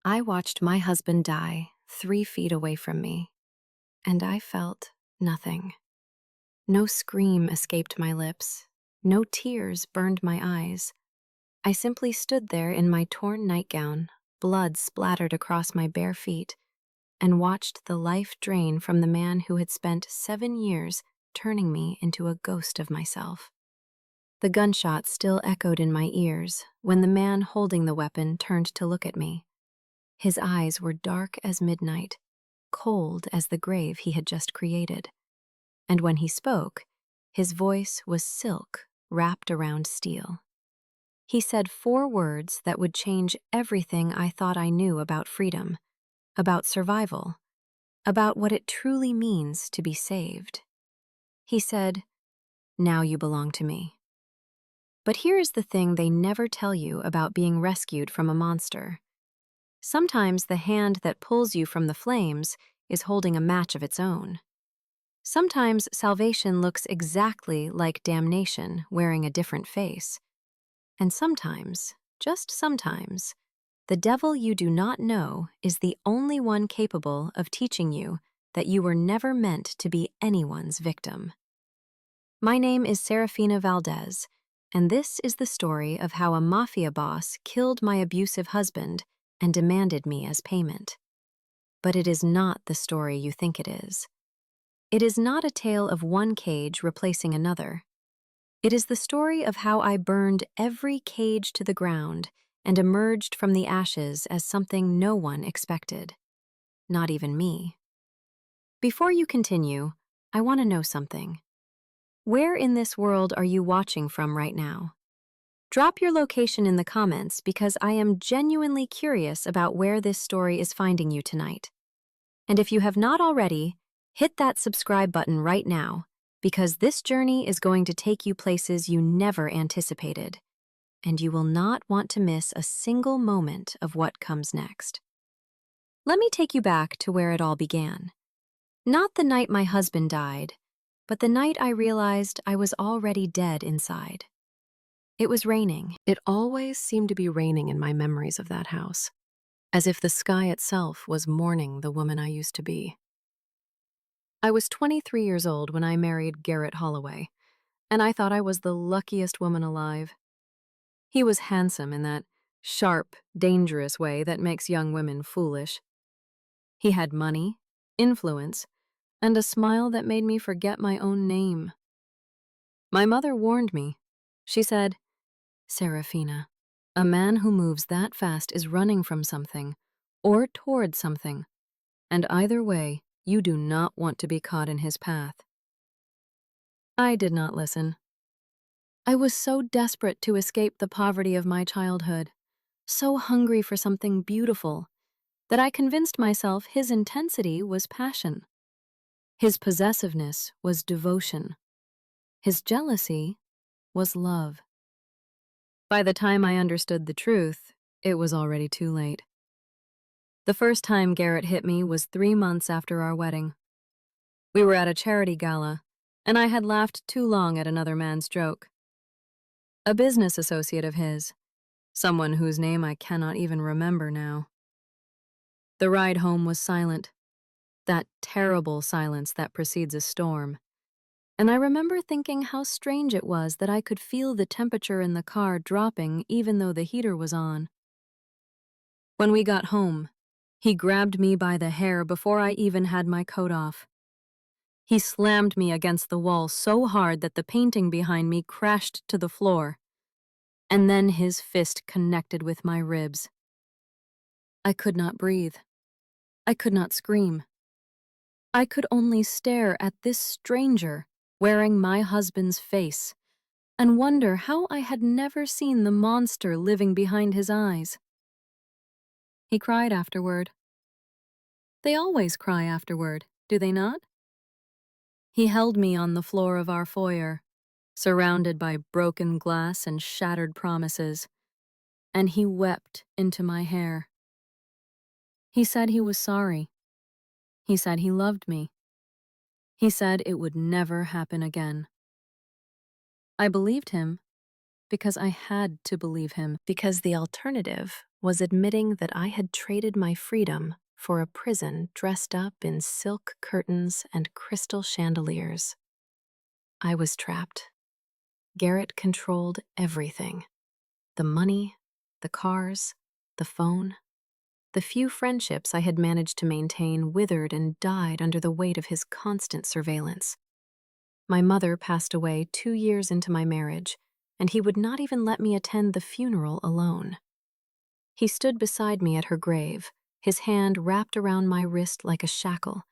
I watched my husband die 3 feet away from me, and I felt nothing. No scream escaped my lips. No tears burned my eyes. I simply stood there in my torn nightgown, blood splattered across my bare feet, and watched the life drain from the man who had spent 7 years turning me into a ghost of myself. The gunshot still echoed in my ears when the man holding the weapon turned to look at me. His eyes were dark as midnight, cold as the grave he had just created. And when he spoke, his voice was silk wrapped around steel. He said 4 words that would change everything I thought I knew about freedom, about survival, about what it truly means to be saved. He said, "Now you belong to me." But here is the thing they never tell you about being rescued from a monster. Sometimes the hand that pulls you from the flames is holding a match of its own. Sometimes salvation looks exactly like damnation wearing a different face. And sometimes, just sometimes, the devil you do not know is the only one capable of teaching you that you were never meant to be anyone's victim. My name is Seraphina Valdez, and this is the story of how a mafia boss killed my abusive husband and demanded me as payment. But it is not the story you think it is. It is not a tale of one cage replacing another. It is the story of how I burned every cage to the ground and emerged from the ashes as something no one expected. Not even me. Before you continue, I want to know something. Where in this world are you watching from right now? Drop your location in the comments because I am genuinely curious about where this story is finding you tonight. And if you have not already, hit that subscribe button right now because this journey is going to take you places you never anticipated, and you will not want to miss a single moment of what comes next. Let me take you back to where it all began. Not the night my husband died, but the night I realized I was already dead inside. It was raining. It always seemed to be raining in my memories of that house, as if the sky itself was mourning the woman I used to be. I was 23 years old when I married Garrett Holloway, and I thought I was the luckiest woman alive. He was handsome in that sharp, dangerous way that makes young women foolish. He had money, influence, and a smile that made me forget my own name. My mother warned me. She said, "Seraphina, a man who moves that fast is running from something, or toward something, and either way, you do not want to be caught in his path." I did not listen. I was so desperate to escape the poverty of my childhood, so hungry for something beautiful, that I convinced myself his intensity was passion. His possessiveness was devotion. His jealousy was love. By the time I understood the truth, it was already too late. The first time Garrett hit me was 3 months after our wedding. We were at a charity gala, and I had laughed too long at another man's joke. A business associate of his, someone whose name I cannot even remember now. The ride home was silent, that terrible silence that precedes a storm. And I remember thinking how strange it was that I could feel the temperature in the car dropping even though the heater was on. When we got home, he grabbed me by the hair before I even had my coat off. He slammed me against the wall so hard that the painting behind me crashed to the floor. And then his fist connected with my ribs. I could not breathe. I could not scream. I could only stare at this stranger wearing my husband's face and wonder how I had never seen the monster living behind his eyes. He cried afterward. They always cry afterward, do they not? He held me on the floor of our foyer, surrounded by broken glass and shattered promises, and he wept into my hair. He said he was sorry. He said he loved me. He said it would never happen again. I believed him, because I had to believe him, because the alternative was admitting that I had traded my freedom for a prison dressed up in silk curtains and crystal chandeliers. I was trapped. Garrett controlled everything: the money, the cars, the phone. The few friendships I had managed to maintain withered and died under the weight of his constant surveillance. My mother passed away 2 years into my marriage, and he would not even let me attend the funeral alone. He stood beside me at her grave, his hand wrapped around my wrist like a shackle,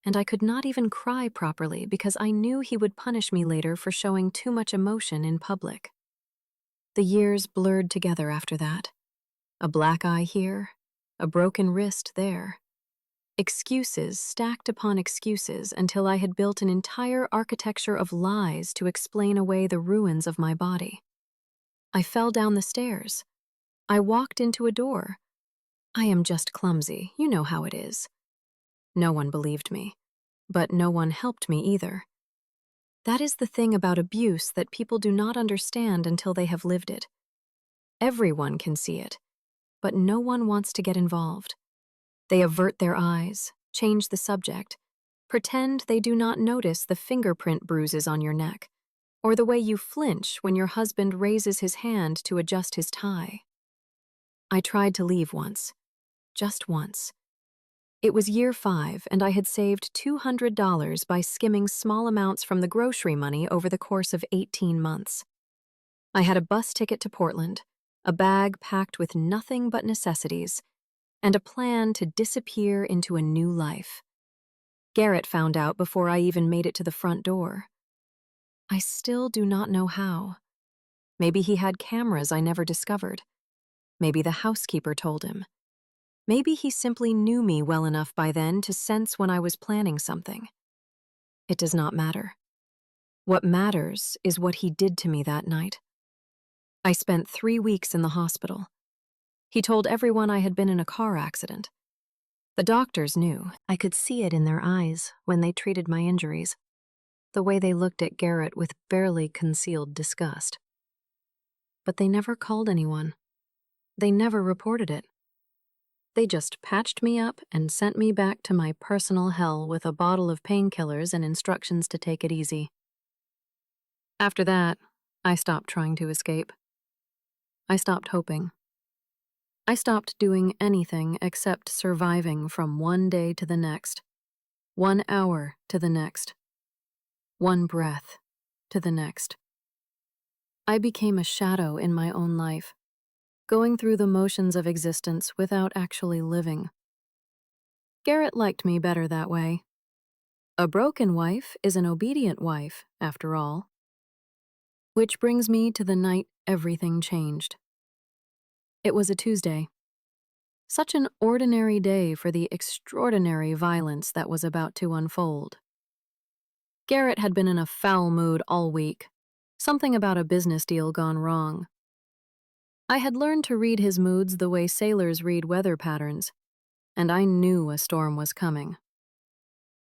and I could not even cry properly because I knew he would punish me later for showing too much emotion in public. The years blurred together after that. A black eye here, a broken wrist there. Excuses stacked upon excuses until I had built an entire architecture of lies to explain away the ruins of my body. I fell down the stairs. I walked into a door. I am just clumsy, you know how it is. No one believed me, but no one helped me either. That is the thing about abuse that people do not understand until they have lived it. Everyone can see it, but no one wants to get involved. They avert their eyes, change the subject, pretend they do not notice the fingerprint bruises on your neck, or the way you flinch when your husband raises his hand to adjust his tie. I tried to leave once, just once. It was year 5, and I had saved $200 by skimming small amounts from the grocery money over the course of 18 months. I had a bus ticket to Portland, a bag packed with nothing but necessities, and a plan to disappear into a new life. Garrett found out before I even made it to the front door. I still do not know how. Maybe he had cameras I never discovered. Maybe the housekeeper told him. Maybe he simply knew me well enough by then to sense when I was planning something. It does not matter. What matters is what he did to me that night. I spent 3 weeks in the hospital. He told everyone I had been in a car accident. The doctors knew. I could see it in their eyes when they treated my injuries, the way they looked at Garrett with barely concealed disgust. But they never called anyone. They never reported it. They just patched me up and sent me back to my personal hell with a bottle of painkillers and instructions to take it easy. After that, I stopped trying to escape. I stopped hoping. I stopped doing anything except surviving from one day to the next, 1 hour to the next, one breath to the next. I became a shadow in my own life, going through the motions of existence without actually living. Garrett liked me better that way. A broken wife is an obedient wife, after all. Which brings me to the night everything changed. It was a Tuesday. Such an ordinary day for the extraordinary violence that was about to unfold. Garrett had been in a foul mood all week, something about a business deal gone wrong. I had learned to read his moods the way sailors read weather patterns, and I knew a storm was coming.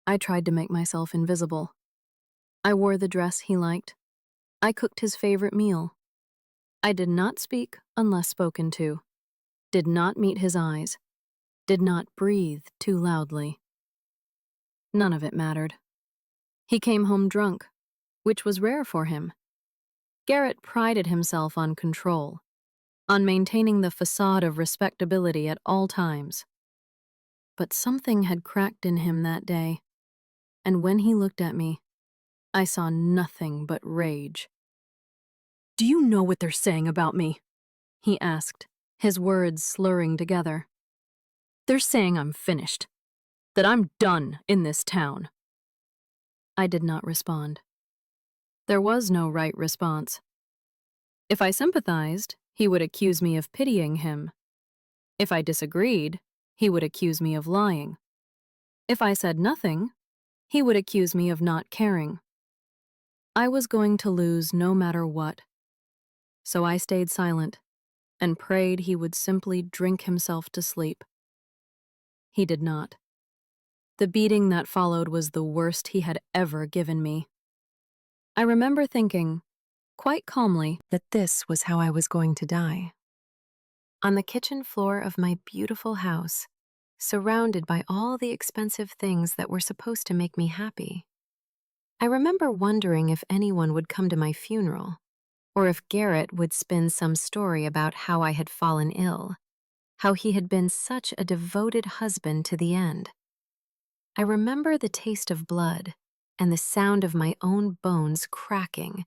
I tried to make myself invisible. I wore the dress he liked. I cooked his favorite meal. I did not speak unless spoken to, did not meet his eyes, did not breathe too loudly. None of it mattered. He came home drunk, which was rare for him. Garrett prided himself on control, on maintaining the facade of respectability at all times. But something had cracked in him that day, and when he looked at me, I saw nothing but rage. "Do you know what they're saying about me?" he asked, his words slurring together. "They're saying I'm finished, that I'm done in this town." I did not respond. There was no right response. If I sympathized, he would accuse me of pitying him. If I disagreed, he would accuse me of lying. If I said nothing, he would accuse me of not caring. I was going to lose no matter what. So I stayed silent and prayed he would simply drink himself to sleep. He did not. The beating that followed was the worst he had ever given me. I remember thinking, quite calmly, that this was how I was going to die. On the kitchen floor of my beautiful house, surrounded by all the expensive things that were supposed to make me happy. I remember wondering if anyone would come to my funeral, or if Garrett would spin some story about how I had fallen ill, how he had been such a devoted husband to the end. I remember the taste of blood and the sound of my own bones cracking,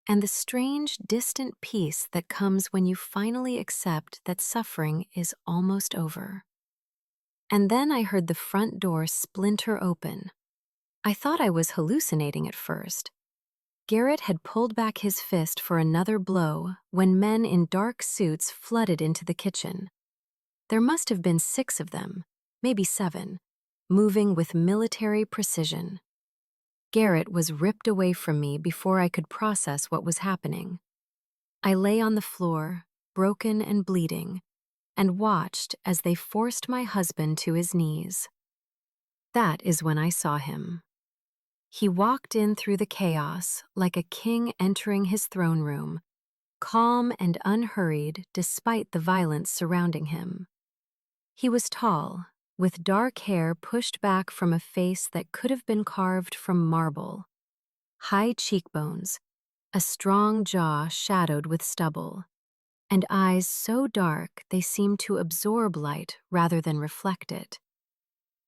and the strange, distant peace that comes when you finally accept that suffering is almost over. And then I heard the front door splinter open. I thought I was hallucinating at first. Garrett had pulled back his fist for another blow when men in dark suits flooded into the kitchen. There must have been 6 of them, maybe 7, moving with military precision. Garrett was ripped away from me before I could process what was happening. I lay on the floor, broken and bleeding, and watched as they forced my husband to his knees. That is when I saw him. He walked in through the chaos like a king entering his throne room, calm and unhurried despite the violence surrounding him. He was tall, with dark hair pushed back from a face that could have been carved from marble, high cheekbones, a strong jaw shadowed with stubble, and eyes so dark they seemed to absorb light rather than reflect it.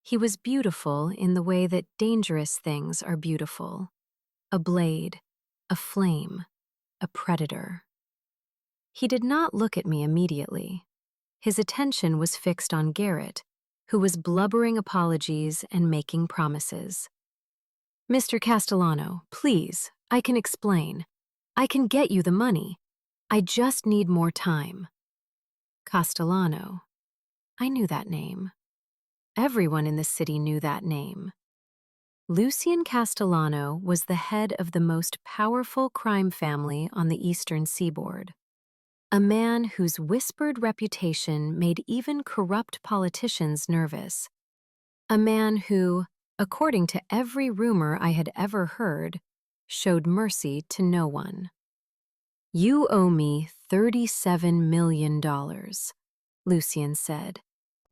He was beautiful in the way that dangerous things are beautiful: a blade, a flame, a predator. He did not look at me immediately. His attention was fixed on Garrett, who was blubbering apologies and making promises. "Mr. Castellano, please, I can explain. I can get you the money. I just need more time." Castellano. I knew that name. Everyone in the city knew that name. Lucian Castellano was the head of the most powerful crime family on the eastern seaboard. A man whose whispered reputation made even corrupt politicians nervous. A man who, according to every rumor I had ever heard, showed mercy to no one. "You owe me $37 million, Lucian said,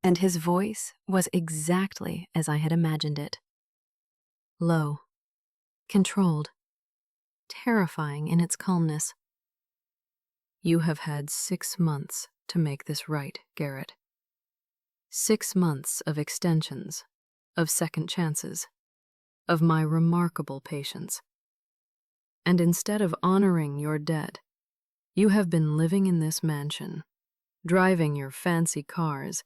and his voice was exactly as I had imagined it. Low, controlled, terrifying in its calmness. "You have had 6 months to make this right, Garrett. 6 months of extensions, of second chances, of my remarkable patience. And instead of honoring your debt, you have been living in this mansion, driving your fancy cars,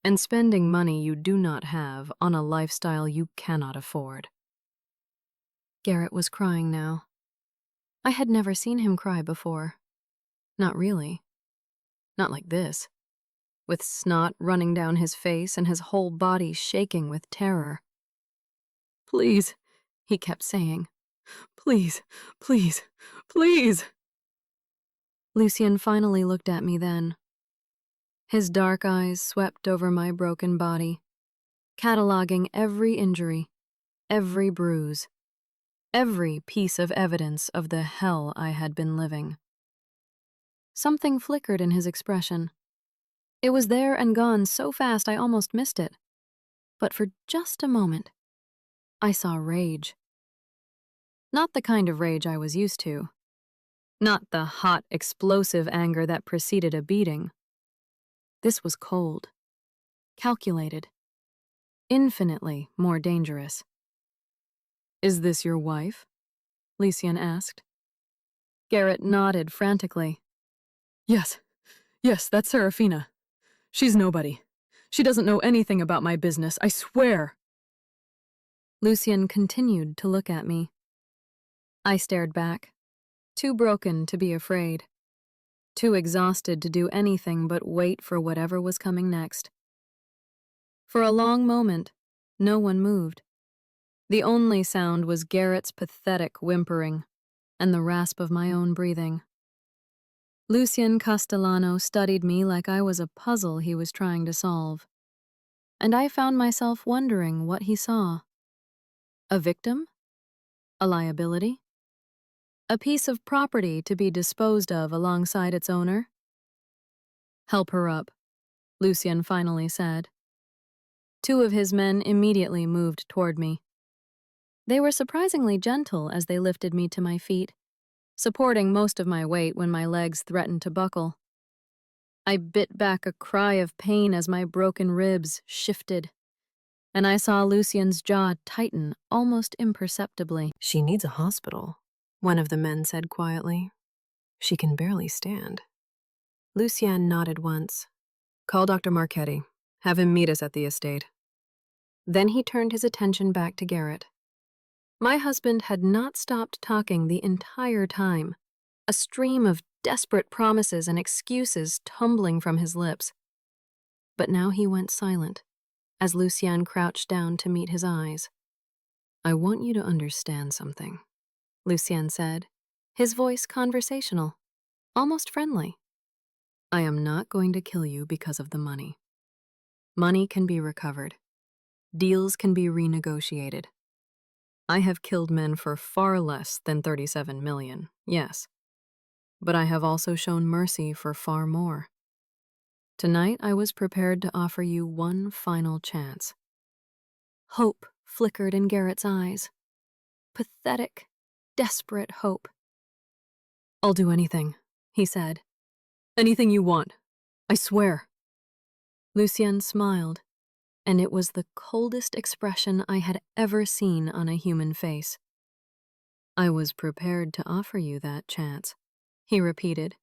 and spending money you do not have on a lifestyle you cannot afford." Garrett was crying now. I had never seen him cry before. Not really. Not like this, with snot running down his face and his whole body shaking with terror. "Please," he kept saying. "Please, please, please." Lucian finally looked at me then. His dark eyes swept over my broken body, cataloging every injury, every bruise, every piece of evidence of the hell I had been living. Something flickered in his expression. It was there and gone so fast I almost missed it. But for just a moment, I saw rage. Not the kind of rage I was used to. Not the hot, explosive anger that preceded a beating. This was cold, calculated, infinitely more dangerous. "Is this your wife?" Lucian asked. Garrett nodded frantically. Yes, that's Seraphina. She's nobody. She doesn't know anything about my business, I swear." Lucian continued to look at me. I stared back, too broken to be afraid, too exhausted to do anything but wait for whatever was coming next. For a long moment, no one moved. The only sound was Garrett's pathetic whimpering and the rasp of my own breathing. Lucian Castellano studied me like I was a puzzle he was trying to solve, and I found myself wondering what he saw. A victim? A liability? A piece of property to be disposed of alongside its owner? Help her up, Lucien finally said. Two of his men immediately moved toward me. They were surprisingly gentle as they lifted me to my feet, supporting most of my weight when my legs threatened to buckle. I bit back a cry of pain as my broken ribs shifted, and I saw Lucien's jaw tighten almost imperceptibly. She needs a hospital, one of the men said quietly. She can barely stand. Lucien nodded once. Call Dr. Marchetti. Have him meet us at the estate. Then he turned his attention back to Garrett. My husband had not stopped talking the entire time, a stream of desperate promises and excuses tumbling from his lips. But now he went silent, as Lucien crouched down to meet his eyes. I want you to understand something, Lucien said, his voice conversational, almost friendly. I am not going to kill you because of the money. Money can be recovered. Deals can be renegotiated. I have killed men for far less than 37 million, yes. But I have also shown mercy for far more. Tonight I was prepared to offer you one final chance. Hope flickered in Garrett's eyes. Pathetic, desperate hope. I'll do anything, he said. Anything you want. I swear. Lucien smiled, and it was the coldest expression I had ever seen on a human face. I was prepared to offer you that chance, he repeated,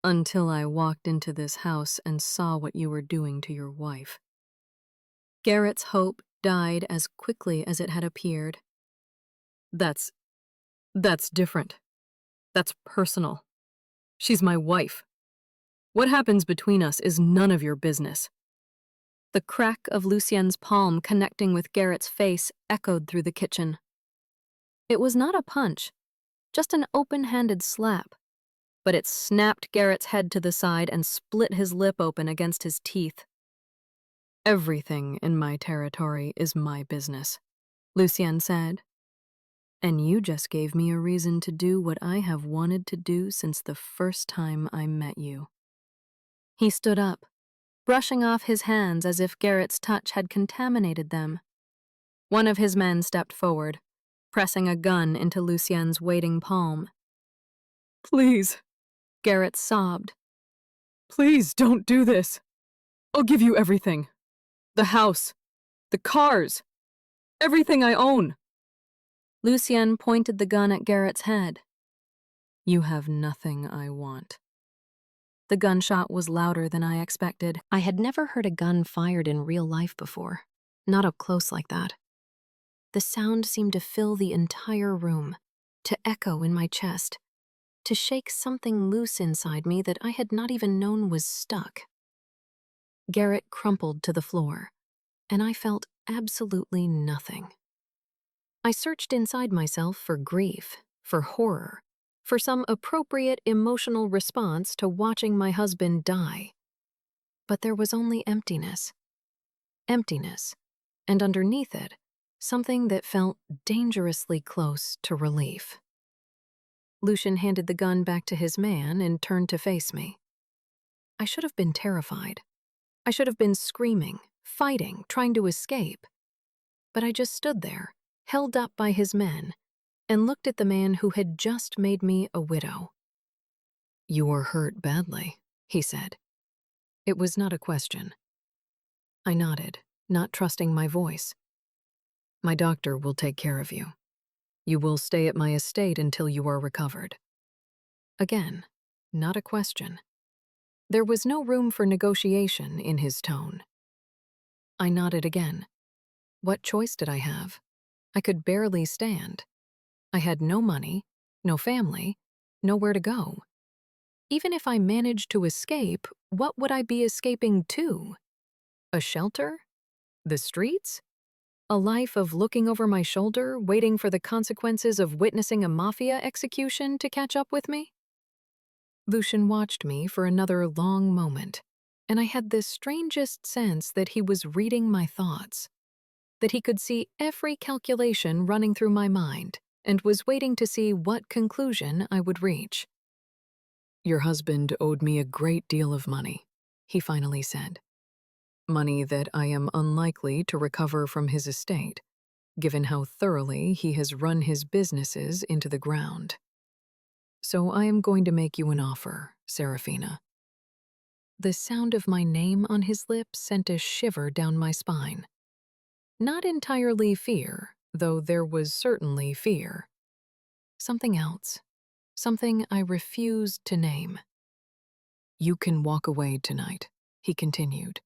until I walked into this house and saw what you were doing to your wife. Garrett's hope died as quickly as it had appeared. That's different. That's personal. She's my wife. What happens between us is none of your business. The crack of Lucien's palm connecting with Garrett's face echoed through the kitchen. It was not a punch, just an open-handed slap, but it snapped Garrett's head to the side and split his lip open against his teeth. Everything in my territory is my business, Lucien said. And you just gave me a reason to do what I have wanted to do since the first time I met you. He stood up, brushing off his hands as if Garrett's touch had contaminated them. One of his men stepped forward, pressing a gun into Lucien's waiting palm. Please, Garrett sobbed. Please don't do this. I'll give you everything. The house, the cars, everything I own. Lucien pointed the gun at Garrett's head. You have nothing I want. The gunshot was louder than I expected. I had never heard a gun fired in real life before, not up close like that. The sound seemed to fill the entire room, to echo in my chest, to shake something loose inside me that I had not even known was stuck. Garrett crumpled to the floor, and I felt absolutely nothing. I searched inside myself for grief, for horror, for some appropriate emotional response to watching my husband die. But there was only emptiness. Emptiness, and underneath it, something that felt dangerously close to relief. Lucien handed the gun back to his man and turned to face me. I should have been terrified. I should have been screaming, fighting, trying to escape. But I just stood there, held up by his men, and looked at the man who had just made me a widow. You were hurt badly, he said. It was not a question. I nodded, not trusting my voice. My doctor will take care of you. You will stay at my estate until you are recovered. Again, not a question. There was no room for negotiation in his tone. I nodded again. What choice did I have? I could barely stand. I had no money, no family, nowhere to go. Even if I managed to escape, what would I be escaping to? A shelter? The streets? A life of looking over my shoulder, waiting for the consequences of witnessing a Mafia execution to catch up with me? Lucien watched me for another long moment, and I had the strangest sense that he was reading my thoughts, that he could see every calculation running through my mind, and was waiting to see what conclusion I would reach. "Your husband owed me a great deal of money," he finally said. "Money that I am unlikely to recover from his estate, given how thoroughly he has run his businesses into the ground. So I am going to make you an offer, Seraphina." The sound of my name on his lips sent a shiver down my spine. Not entirely fear, though there was certainly fear. Something else. Something I refused to name. "You can walk away tonight," he continued.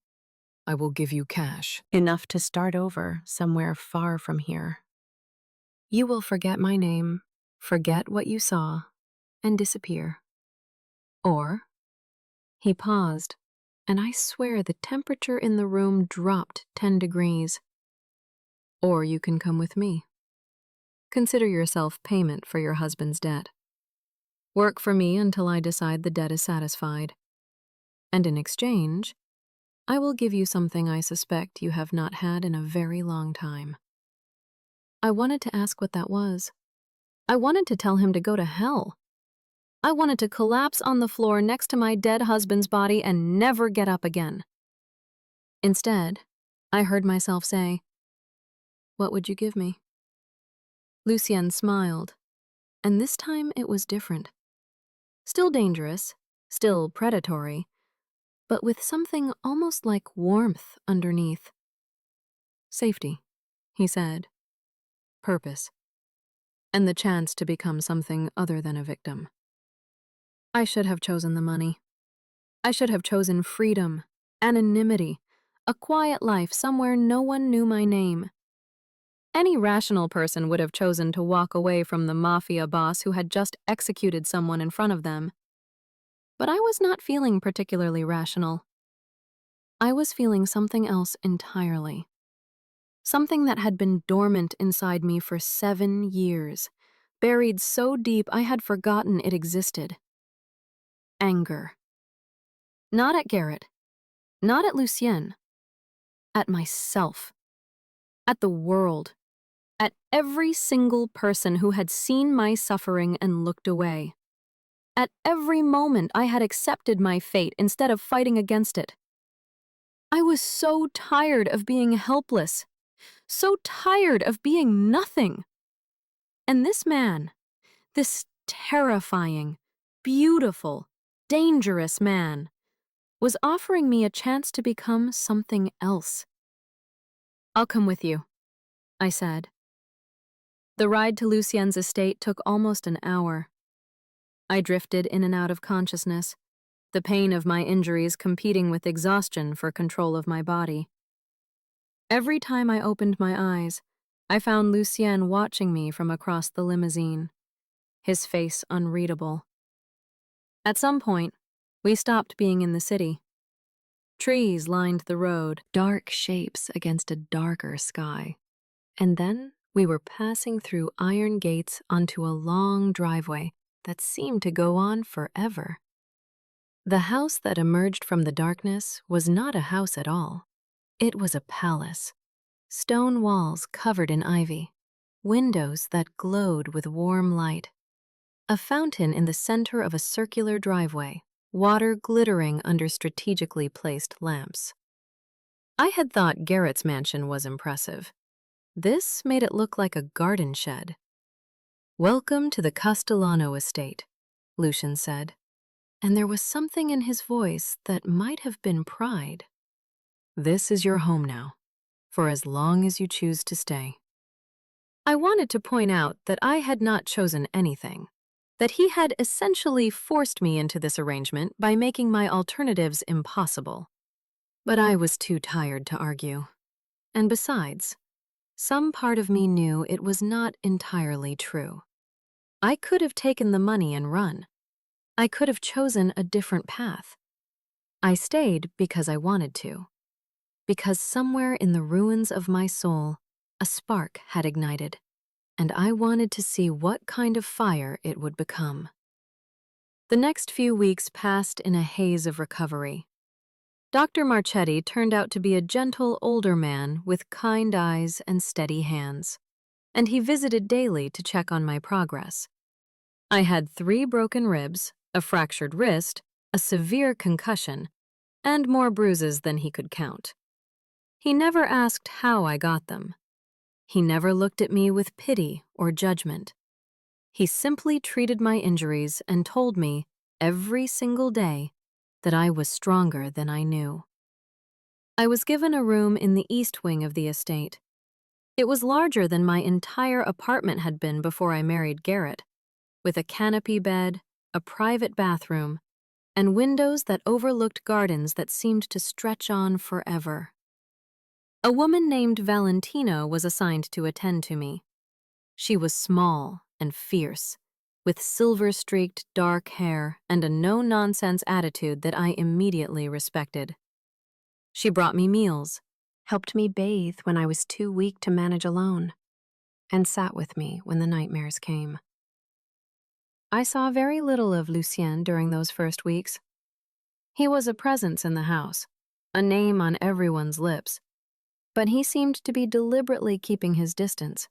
"I will give you cash." Enough to start over somewhere far from here. You will forget my name, forget what you saw, and disappear. Or, he paused, and I swear the temperature in the room dropped 10 degrees. Or you can come with me. Consider yourself payment for your husband's debt. Work for me until I decide the debt is satisfied. And in exchange, I will give you something I suspect you have not had in a very long time. I wanted to ask what that was. I wanted to tell him to go to hell. I wanted to collapse on the floor next to my dead husband's body and never get up again. Instead, I heard myself say, "What would you give me?" Lucien smiled, and this time it was different. Still dangerous, still predatory, but with something almost like warmth underneath. "Safety," he said. "Purpose. And the chance to become something other than a victim." I should have chosen the money. I should have chosen freedom, anonymity, a quiet life somewhere no one knew my name. Any rational person would have chosen to walk away from the Mafia boss who had just executed someone in front of them. But I was not feeling particularly rational. I was feeling something else entirely. Something that had been dormant inside me for 7 years, buried so deep I had forgotten it existed. Anger. Not at Garrett, not at Lucien, at myself, at the world, at every single person who had seen my suffering and looked away. At every moment I had accepted my fate instead of fighting against it. I was so tired of being helpless, so tired of being nothing. And this man, this terrifying, beautiful, dangerous man, was offering me a chance to become something else. "I'll come with you," I said. The ride to Lucien's estate took almost an hour. I drifted in and out of consciousness, the pain of my injuries competing with exhaustion for control of my body. Every time I opened my eyes, I found Lucien watching me from across the limousine, his face unreadable. At some point, we stopped being in the city. Trees lined the road, dark shapes against a darker sky. And then we were passing through iron gates onto a long driveway that seemed to go on forever. The house that emerged from the darkness was not a house at all. It was a palace. Stone walls covered in ivy, windows that glowed with warm light, a fountain in the center of a circular driveway, water glittering under strategically placed lamps. I had thought Garrett's mansion was impressive. This made it look like a garden shed. "Welcome to the Castellano estate," Lucian said, and there was something in his voice that might have been pride. "This is your home now, for as long as you choose to stay." I wanted to point out that I had not chosen anything, that he had essentially forced me into this arrangement by making my alternatives impossible. But I was too tired to argue. And besides, some part of me knew it was not entirely true. I could have taken the money and run. I could have chosen a different path. I stayed because I wanted to. Because somewhere in the ruins of my soul, a spark had ignited, and I wanted to see what kind of fire it would become. The next few weeks passed in a haze of recovery. Dr. Marchetti turned out to be a gentle older man with kind eyes and steady hands. and he visited daily to check on my progress. I had 3 broken ribs, a fractured wrist, a severe concussion, and more bruises than he could count. He never asked how I got them. He never looked at me with pity or judgment. He simply treated my injuries and told me, every single day, that I was stronger than I knew. I was given a room in the east wing of the estate. It was larger than my entire apartment had been before I married Garrett, with a canopy bed, a private bathroom, and windows that overlooked gardens that seemed to stretch on forever. A woman named Valentina was assigned to attend to me. She was small and fierce, with silver-streaked dark hair and a no-nonsense attitude that I immediately respected. She brought me meals, helped me bathe when I was too weak to manage alone, and sat with me when the nightmares came. I saw very little of Lucien during those first weeks. He was a presence in the house, a name on everyone's lips, but he seemed to be deliberately keeping his distance.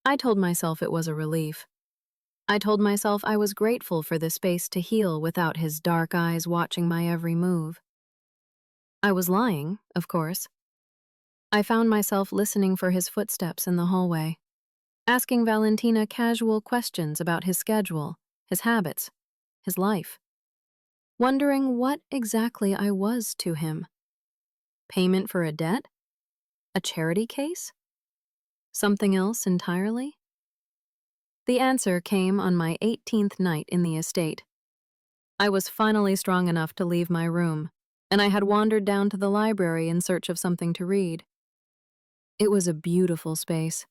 I told myself it was a relief. I told myself I was grateful for the space to heal without his dark eyes watching my every move. I was lying, of course. I found myself listening for his footsteps in the hallway, asking Valentina casual questions about his schedule, his habits, his life, wondering what exactly I was to him. Payment for a debt? A charity case? Something else entirely? The answer came on my 18th night in the estate. I was finally strong enough to leave my room, and I had wandered down to the library in search of something to read. It was a beautiful space.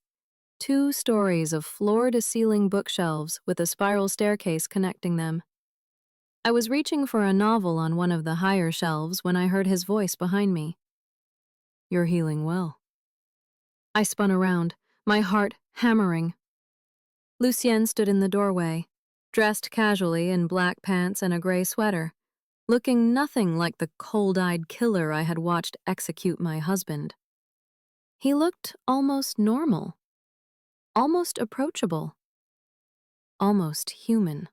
2 stories of floor-to-ceiling bookshelves with a spiral staircase connecting them. I was reaching for a novel on one of the higher shelves when I heard his voice behind me. "You're healing well." I spun around, my heart hammering. Lucien stood in the doorway, dressed casually in black pants and a gray sweater, looking nothing like the cold-eyed killer I had watched execute my husband. He looked almost normal, almost approachable, almost human.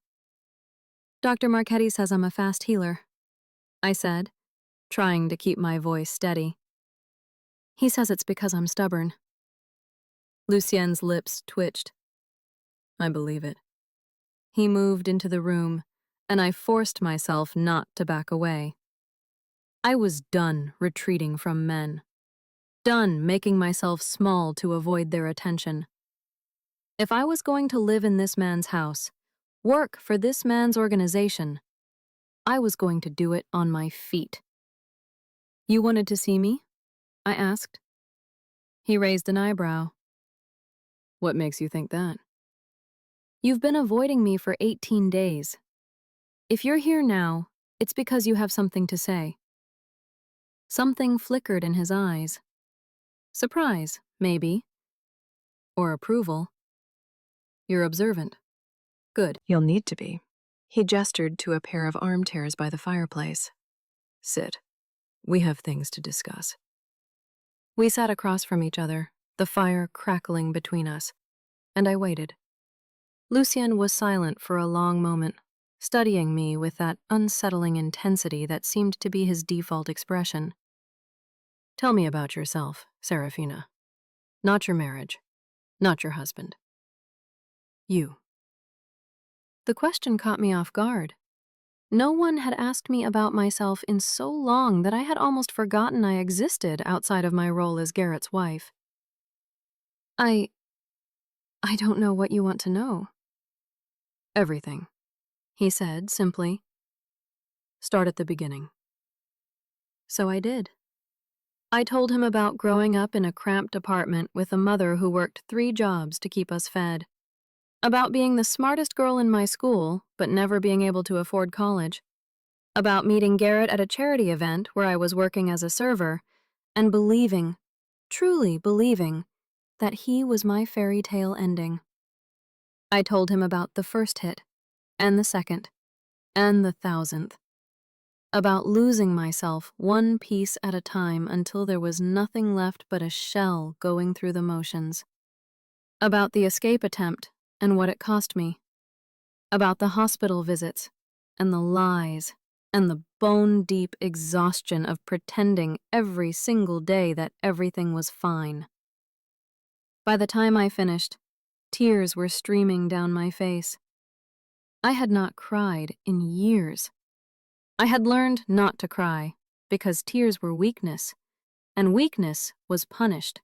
"Dr. Marchetti says I'm a fast healer," I said, trying to keep my voice steady. "He says it's because I'm stubborn." Lucien's lips twitched. I believe it. He moved into the room, and I forced myself not to back away. I was done retreating from men, done making myself small to avoid their attention. If I was going to live in this man's house, work for this man's organization, I was going to do it on my feet. "You wanted to see me?" I asked. He raised an eyebrow. "What makes you think that?" "You've been avoiding me for 18 days. If you're here now, it's because you have something to say." Something flickered in his eyes. Surprise, maybe. Or approval. "You're observant. Good." You'll need to be. He gestured to a pair of armchairs by the fireplace. "Sit. We have things to discuss." We sat across from each other, the fire crackling between us, and I waited. Lucien was silent for a long moment, studying me with that unsettling intensity that seemed to be his default expression. "Tell me about yourself, Seraphina. Not your marriage, not your husband. You." The question caught me off guard. No one had asked me about myself in so long that I had almost forgotten I existed outside of my role as Garrett's wife. I don't know what you want to know." "Everything," he said simply. "Start at the beginning." So I did. I told him about growing up in a cramped apartment with a mother who worked 3 jobs to keep us fed. About being the smartest girl in my school, but never being able to afford college. About meeting Garrett at a charity event where I was working as a server, and believing, truly believing, that he was my fairy tale ending. I told him about the first hit, and the second, and the 1,000th. About losing myself one piece at a time until there was nothing left but a shell going through the motions. About the escape attempt and what it cost me. About the hospital visits and the lies and the bone-deep exhaustion of pretending every single day that everything was fine. By the time I finished, tears were streaming down my face. I had not cried in years. I had learned not to cry because tears were weakness, and weakness was punished.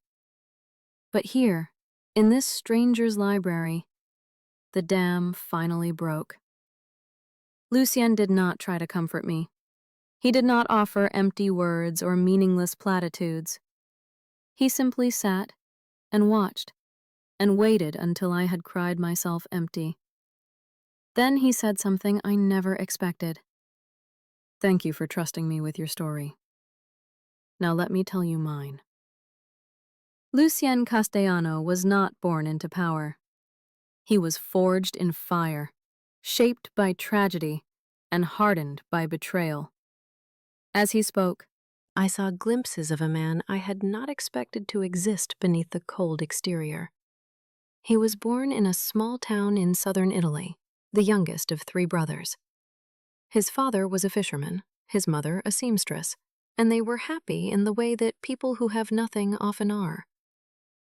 But here, in this stranger's library, the dam finally broke. Lucien did not try to comfort me. He did not offer empty words or meaningless platitudes. He simply sat and watched and waited until I had cried myself empty. Then he said something I never expected. "Thank you for trusting me with your story. Now let me tell you mine." Lucien Castellano was not born into power. He was forged in fire, shaped by tragedy, and hardened by betrayal. As he spoke, I saw glimpses of a man I had not expected to exist beneath the cold exterior. He was born in a small town in southern Italy, the youngest of 3 brothers. His father was a fisherman, his mother a seamstress, and they were happy in the way that people who have nothing often are,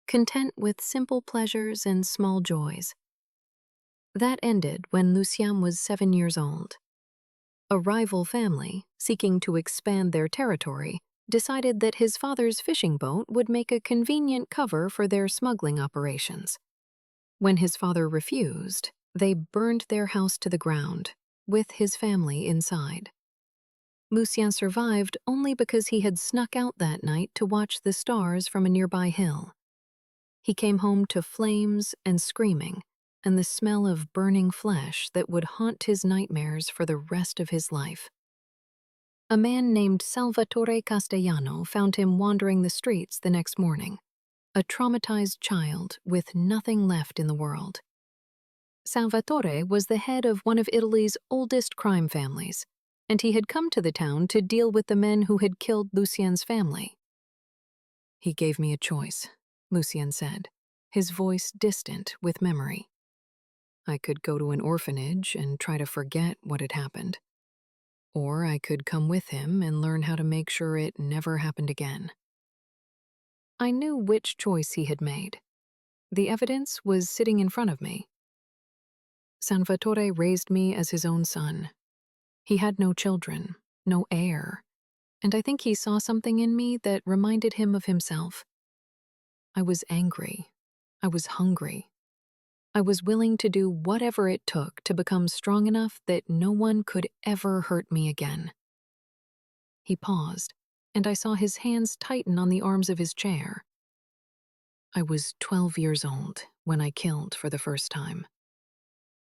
content with simple pleasures and small joys. That ended when Lucien was 7 years old. A rival family, seeking to expand their territory, decided that his father's fishing boat would make a convenient cover for their smuggling operations. When his father refused, they burned their house to the ground, with his family inside. Lucien survived only because he had snuck out that night to watch the stars from a nearby hill. He came home to flames and screaming, and the smell of burning flesh that would haunt his nightmares for the rest of his life. A man named Salvatore Castellano found him wandering the streets the next morning, a traumatized child with nothing left in the world. Salvatore was the head of one of Italy's oldest crime families, and he had come to the town to deal with the men who had killed Lucien's family. "He gave me a choice," Lucien said, his voice distant with memory. "I could go to an orphanage and try to forget what had happened. Or I could come with him and learn how to make sure it never happened again." I knew which choice he had made. The evidence was sitting in front of me. Salvatore raised me as his own son. He had no children, no heir, and I think he saw something in me that reminded him of himself. I was angry. I was hungry. I was willing to do whatever it took to become strong enough that no one could ever hurt me again. He paused, and I saw his hands tighten on the arms of his chair. I was 12 years old when I killed for the first time.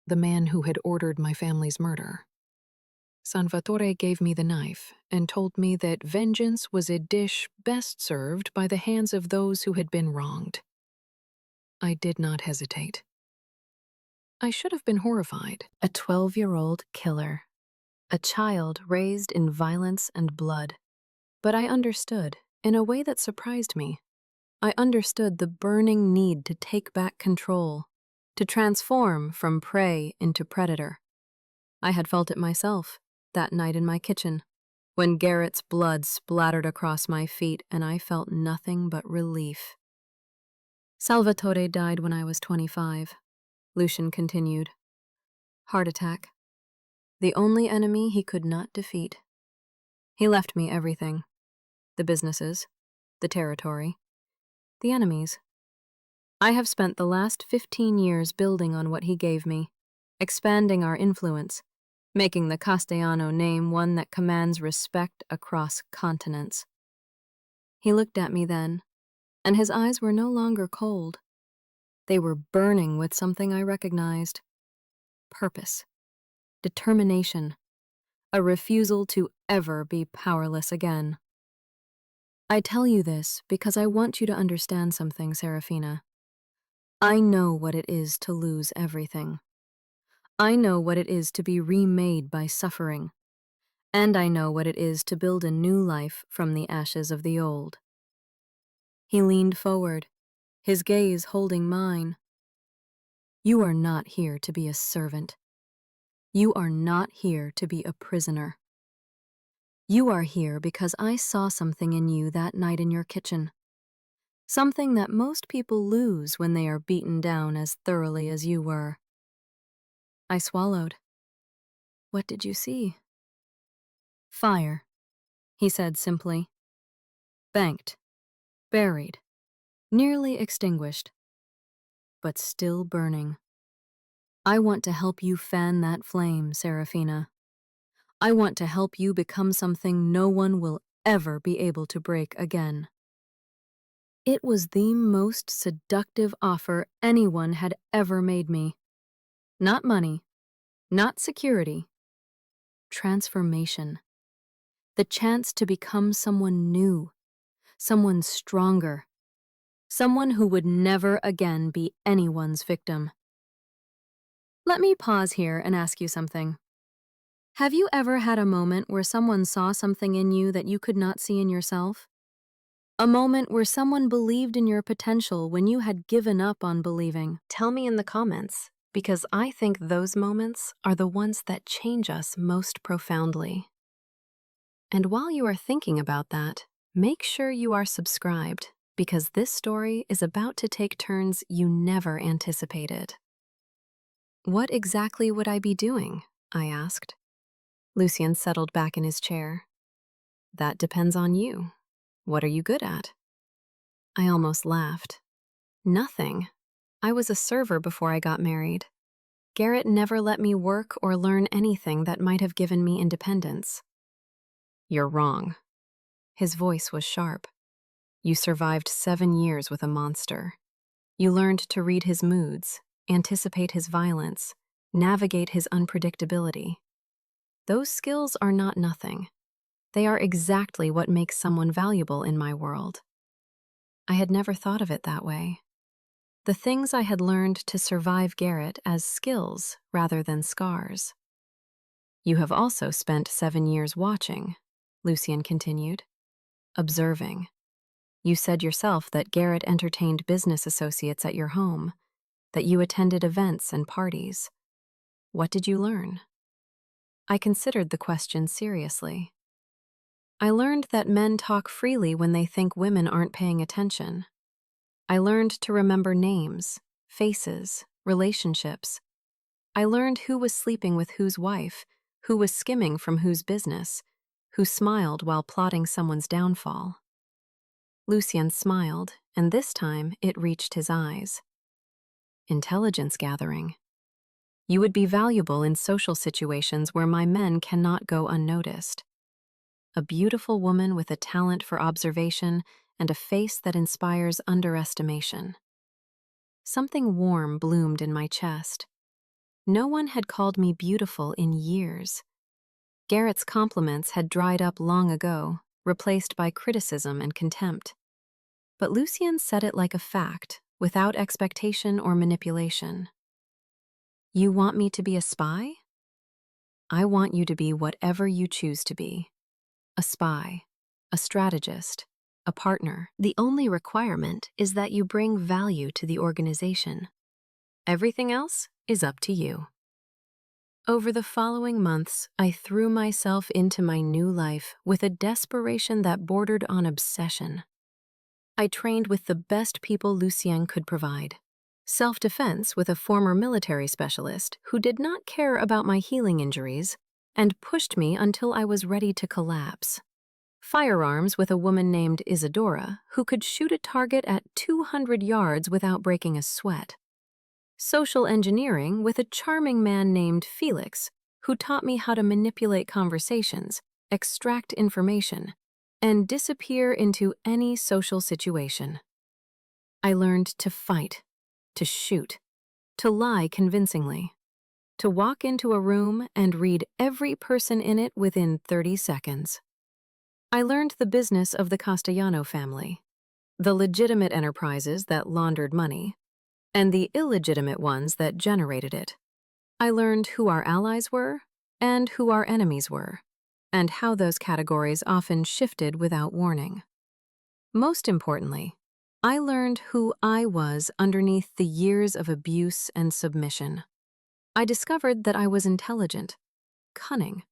The man who had ordered my family's murder. Salvatore gave me the knife and told me that vengeance was a dish best served by the hands of those who had been wronged. I did not hesitate. I should have been horrified. A 12-year-old killer. A child raised in violence and blood. But I understood, in a way that surprised me. I understood the burning need to take back control, to transform from prey into predator. I had felt it myself, that night in my kitchen, when Garrett's blood splattered across my feet and I felt nothing but relief. Salvatore died when I was 25, Lucien continued. Heart attack. The only enemy he could not defeat. He left me everything. The businesses, the territory, the enemies. I have spent the last 15 years building on what he gave me, expanding our influence, making the Castellano name one that commands respect across continents. He looked at me then, and his eyes were no longer cold. They were burning with something I recognized. Purpose, determination, a refusal to ever be powerless again. I tell you this because I want you to understand something, Seraphina. I know what it is to lose everything. I know what it is to be remade by suffering. And I know what it is to build a new life from the ashes of the old. He leaned forward, his gaze holding mine, You are not here to be a servant. You are not here to be a prisoner. You are here because I saw something in you that night in your kitchen. Something that most people lose when they are beaten down as thoroughly as you were. I swallowed. What did you see? Fire, he said simply. Banked, buried, nearly extinguished, but still burning. I want to help you fan that flame, Seraphina. I want to help you become something no one will ever be able to break again. It was the most seductive offer anyone had ever made me. Not money, not security. Transformation. The chance to become someone new, someone stronger, someone who would never again be anyone's victim. Let me pause here and ask you something. Have you ever had a moment where someone saw something in you that you could not see in yourself? A moment where someone believed in your potential when you had given up on believing? Tell me in the comments, because I think those moments are the ones that change us most profoundly. And while you are thinking about that, make sure you are subscribed, because this story is about to take turns you never anticipated. What exactly would I be doing? I asked. Lucien settled back in his chair. That depends on you. What are you good at? I almost laughed. Nothing. I was a server before I got married. Garrett never let me work or learn anything that might have given me independence. You're wrong. His voice was sharp. You survived 7 years with a monster. You learned to read his moods, anticipate his violence, navigate his unpredictability. Those skills are not nothing. They are exactly what makes someone valuable in my world. I had never thought of it that way. The things I had learned to survive Garrett as skills rather than scars. You have also spent 7 years watching, Lucien continued, observing. You said yourself that Garrett entertained business associates at your home, that you attended events and parties. What did you learn? I considered the question seriously. I learned that men talk freely when they think women aren't paying attention. I learned to remember names, faces, relationships. I learned who was sleeping with whose wife, who was skimming from whose business, who smiled while plotting someone's downfall. Lucien smiled, and this time it reached his eyes. Intelligence gathering. You would be valuable in social situations where my men cannot go unnoticed. A beautiful woman with a talent for observation and a face that inspires underestimation. Something warm bloomed in my chest. No one had called me beautiful in years. Garrett's compliments had dried up long ago, replaced by criticism and contempt. But Lucien said it like a fact, without expectation or manipulation. You want me to be a spy? I want you to be whatever you choose to be. A spy, a strategist, a partner. The only requirement is that you bring value to the organization. Everything else is up to you. Over the following months, I threw myself into my new life with a desperation that bordered on obsession. I trained with the best people Lucien could provide. Self-defense with a former military specialist who did not care about my healing injuries and pushed me until I was ready to collapse. Firearms with a woman named Isadora who could shoot a target at 200 yards without breaking a sweat. Social engineering with a charming man named Felix who taught me how to manipulate conversations, extract information, and disappear into any social situation. I learned to fight, to shoot, to lie convincingly, to walk into a room and read every person in it within 30 seconds. I learned the business of the Castellano family, the legitimate enterprises that laundered money, and the illegitimate ones that generated it. I learned who our allies were and who our enemies were, and how those categories often shifted without warning. Most importantly, I learned who I was underneath the years of abuse and submission. I discovered that I was intelligent, cunning,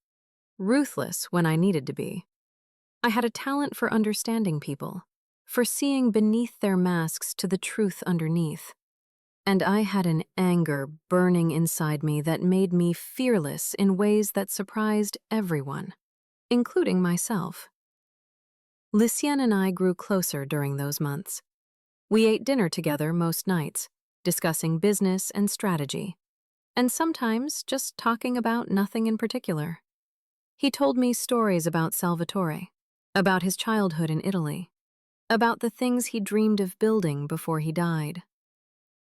ruthless when I needed to be. I had a talent for understanding people, for seeing beneath their masks to the truth underneath. And I had an anger burning inside me that made me fearless in ways that surprised everyone, including myself. Lucien and I grew closer during those months. We ate dinner together most nights, discussing business and strategy, and sometimes just talking about nothing in particular. He told me stories about Salvatore, about his childhood in Italy, about the things he dreamed of building before he died.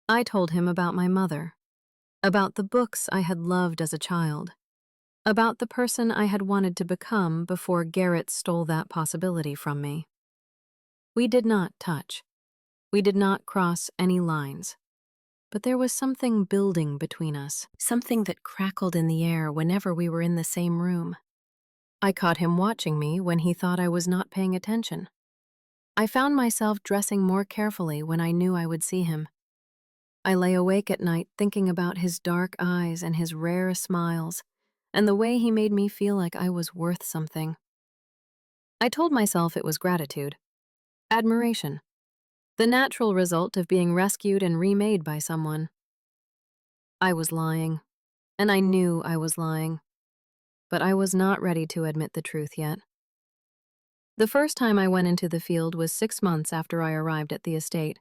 I told him about my mother, about the books I had loved as a child, about the person I had wanted to become before Garrett stole that possibility from me. We did not touch. We did not cross any lines. But there was something building between us, something that crackled in the air whenever we were in the same room. I caught him watching me when he thought I was not paying attention. I found myself dressing more carefully when I knew I would see him. I lay awake at night thinking about his dark eyes and his rare smiles, and the way he made me feel like I was worth something. I told myself it was gratitude, admiration, the natural result of being rescued and remade by someone. I was lying, and I knew I was lying, but I was not ready to admit the truth yet. The first time I went into the field was 6 months after I arrived at the estate.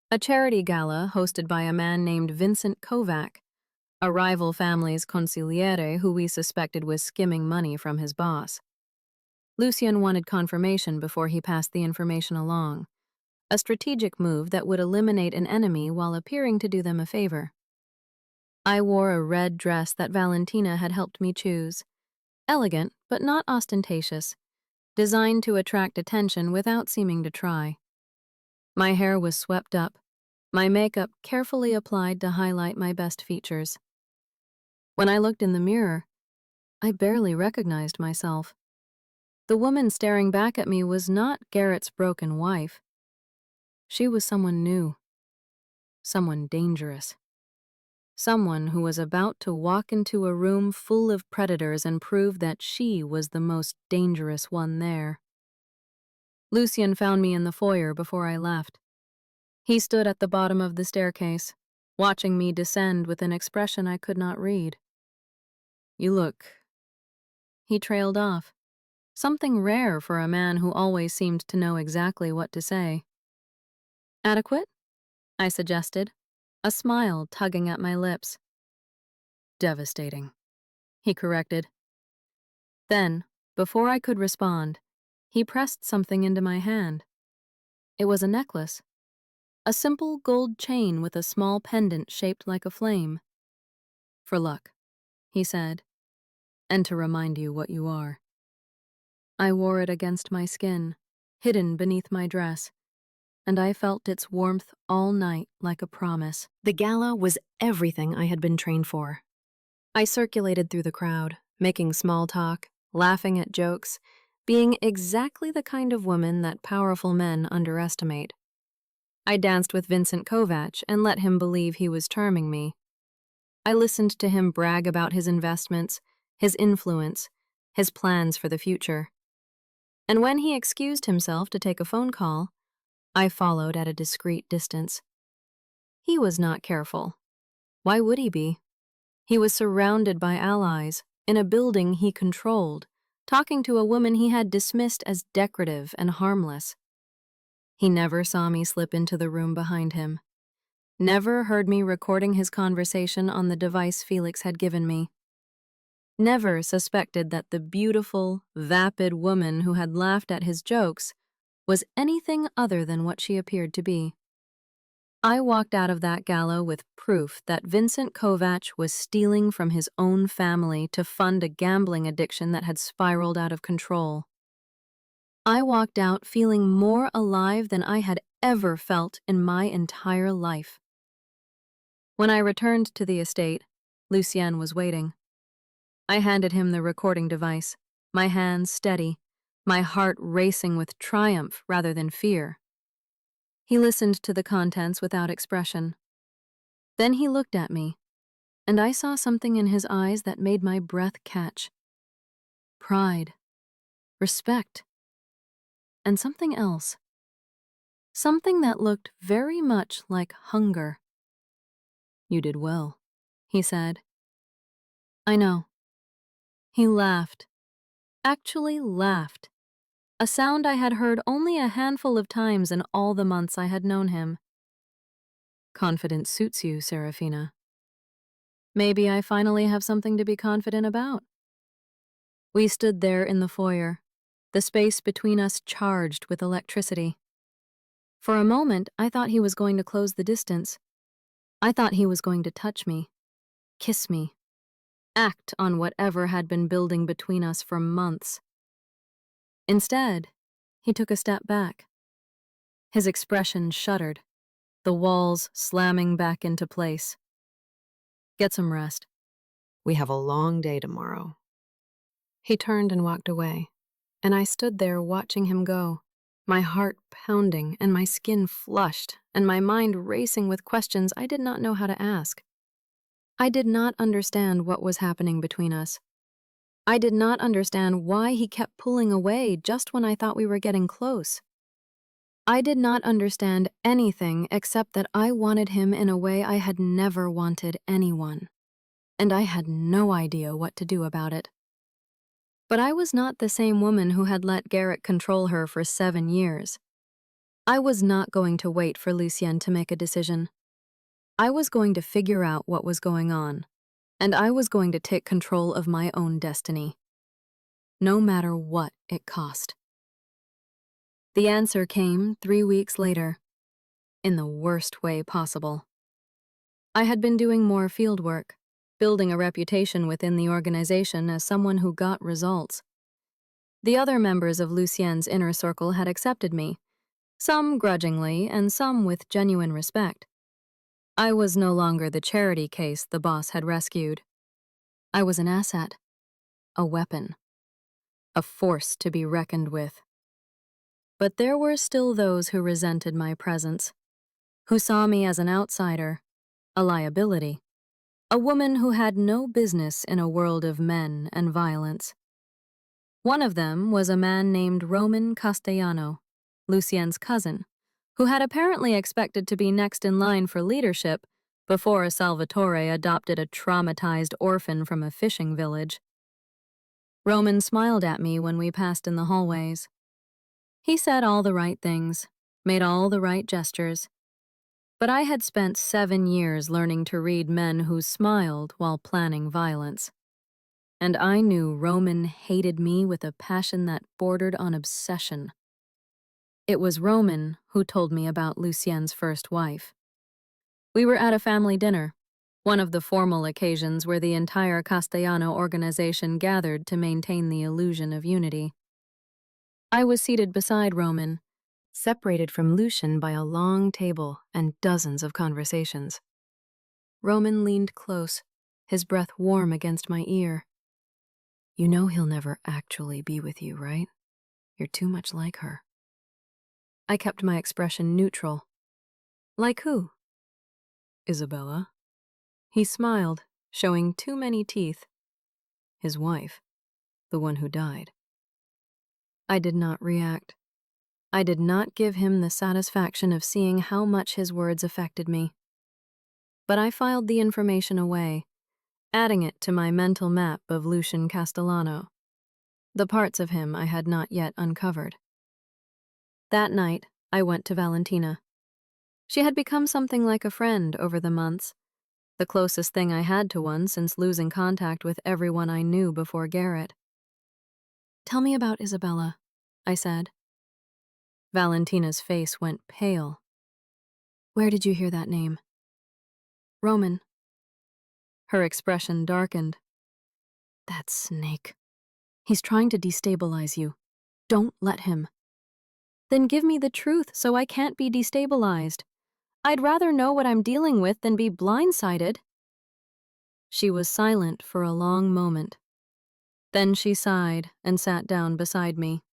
A charity gala hosted by a man named Vincent Kovac, a rival family's consigliere who we suspected was skimming money from his boss. Lucien wanted confirmation before he passed the information along, a strategic move that would eliminate an enemy while appearing to do them a favor. I wore a red dress that Valentina had helped me choose, elegant but not ostentatious, designed to attract attention without seeming to try. My hair was swept up, my makeup carefully applied to highlight my best features. When I looked in the mirror, I barely recognized myself. The woman staring back at me was not Garrett's broken wife. She was someone new, someone dangerous. Someone who was about to walk into a room full of predators and prove that she was the most dangerous one there. Lucien found me in the foyer before I left. He stood at the bottom of the staircase, watching me descend with an expression I could not read. "You look—" He trailed off, something rare for a man who always seemed to know exactly what to say. "Adequate?" I suggested, a smile tugging at my lips. "Devastating," he corrected. Then, before I could respond, he pressed something into my hand. It was a necklace, a simple gold chain with a small pendant shaped like a flame. "For luck," he said, "and to remind you what you are." I wore it against my skin, hidden beneath my dress, and I felt its warmth all night like a promise. The gala was everything I had been trained for. I circulated through the crowd, making small talk, laughing at jokes, being exactly the kind of woman that powerful men underestimate. I danced with Vincent Kovac and let him believe he was charming me. I listened to him brag about his investments, his influence, his plans for the future. And when he excused himself to take a phone call, I followed at a discreet distance. He was not careful. Why would he be? He was surrounded by allies, in a building he controlled, talking to a woman he had dismissed as decorative and harmless. He never saw me slip into the room behind him, never heard me recording his conversation on the device Felix had given me, never suspected that the beautiful, vapid woman who had laughed at his jokes was anything other than what she appeared to be. I walked out of that gala with proof that Vincent Kovac was stealing from his own family to fund a gambling addiction that had spiraled out of control. I walked out feeling more alive than I had ever felt in my entire life. When I returned to the estate, Lucien was waiting. I handed him the recording device, my hands steady, my heart racing with triumph rather than fear. He listened to the contents without expression. Then he looked at me, and I saw something in his eyes that made my breath catch. Pride, respect, and something else. Something that looked very much like hunger. "You did well," he said. "I know." He laughed. Actually laughed. A sound I had heard only a handful of times in all the months I had known him. "Confidence suits you, Seraphina. Maybe I finally have something to be confident about." We stood there in the foyer, the space between us charged with electricity. For a moment, I thought he was going to close the distance. I thought he was going to touch me, kiss me, act on whatever had been building between us for months. Instead, he took a step back. His expression shuddered, the walls slamming back into place. "Get some rest. We have a long day tomorrow." He turned and walked away, and I stood there watching him go, my heart pounding and my skin flushed and my mind racing with questions I did not know how to ask. I did not understand what was happening between us. I did not understand why he kept pulling away just when I thought we were getting close. I did not understand anything except that I wanted him in a way I had never wanted anyone, and I had no idea what to do about it. But I was not the same woman who had let Garrett control her for 7 years. I was not going to wait for Lucien to make a decision. I was going to figure out what was going on, and I was going to take control of my own destiny, no matter what it cost. The answer came 3 weeks later, in the worst way possible. I had been doing more field work, building a reputation within the organization as someone who got results. The other members of Lucien's inner circle had accepted me, some grudgingly and some with genuine respect. I was no longer the charity case the boss had rescued. I was an asset, a weapon, a force to be reckoned with. But there were still those who resented my presence, who saw me as an outsider, a liability, a woman who had no business in a world of men and violence. One of them was a man named Roman Castellano, Lucien's cousin, who had apparently expected to be next in line for leadership before Salvatore adopted a traumatized orphan from a fishing village. Roman smiled at me when we passed in the hallways. He said all the right things, made all the right gestures, but I had spent 7 years learning to read men who smiled while planning violence. And I knew Roman hated me with a passion that bordered on obsession. It was Roman who told me about Lucien's first wife. We were at a family dinner, one of the formal occasions where the entire Castellano organization gathered to maintain the illusion of unity. I was seated beside Roman, separated from Lucian by a long table and dozens of conversations. Roman leaned close, his breath warm against my ear. "You know he'll never actually be with you, right? You're too much like her." I kept my expression neutral. "Like who?" "Isabella." He smiled, showing too many teeth. "His wife, the one who died." I did not react. I did not give him the satisfaction of seeing how much his words affected me. But I filed the information away, adding it to my mental map of Lucian Castellano, the parts of him I had not yet uncovered. That night, I went to Valentina. She had become something like a friend over the months, the closest thing I had to one since losing contact with everyone I knew before Garrett. "Tell me about Isabella," I said. Valentina's face went pale. "Where did you hear that name?" "Roman." Her expression darkened. "That snake. He's trying to destabilize you. Don't let him." "Then give me the truth so I can't be destabilized. I'd rather know what I'm dealing with than be blindsided." She was silent for a long moment. Then she sighed and sat down beside me.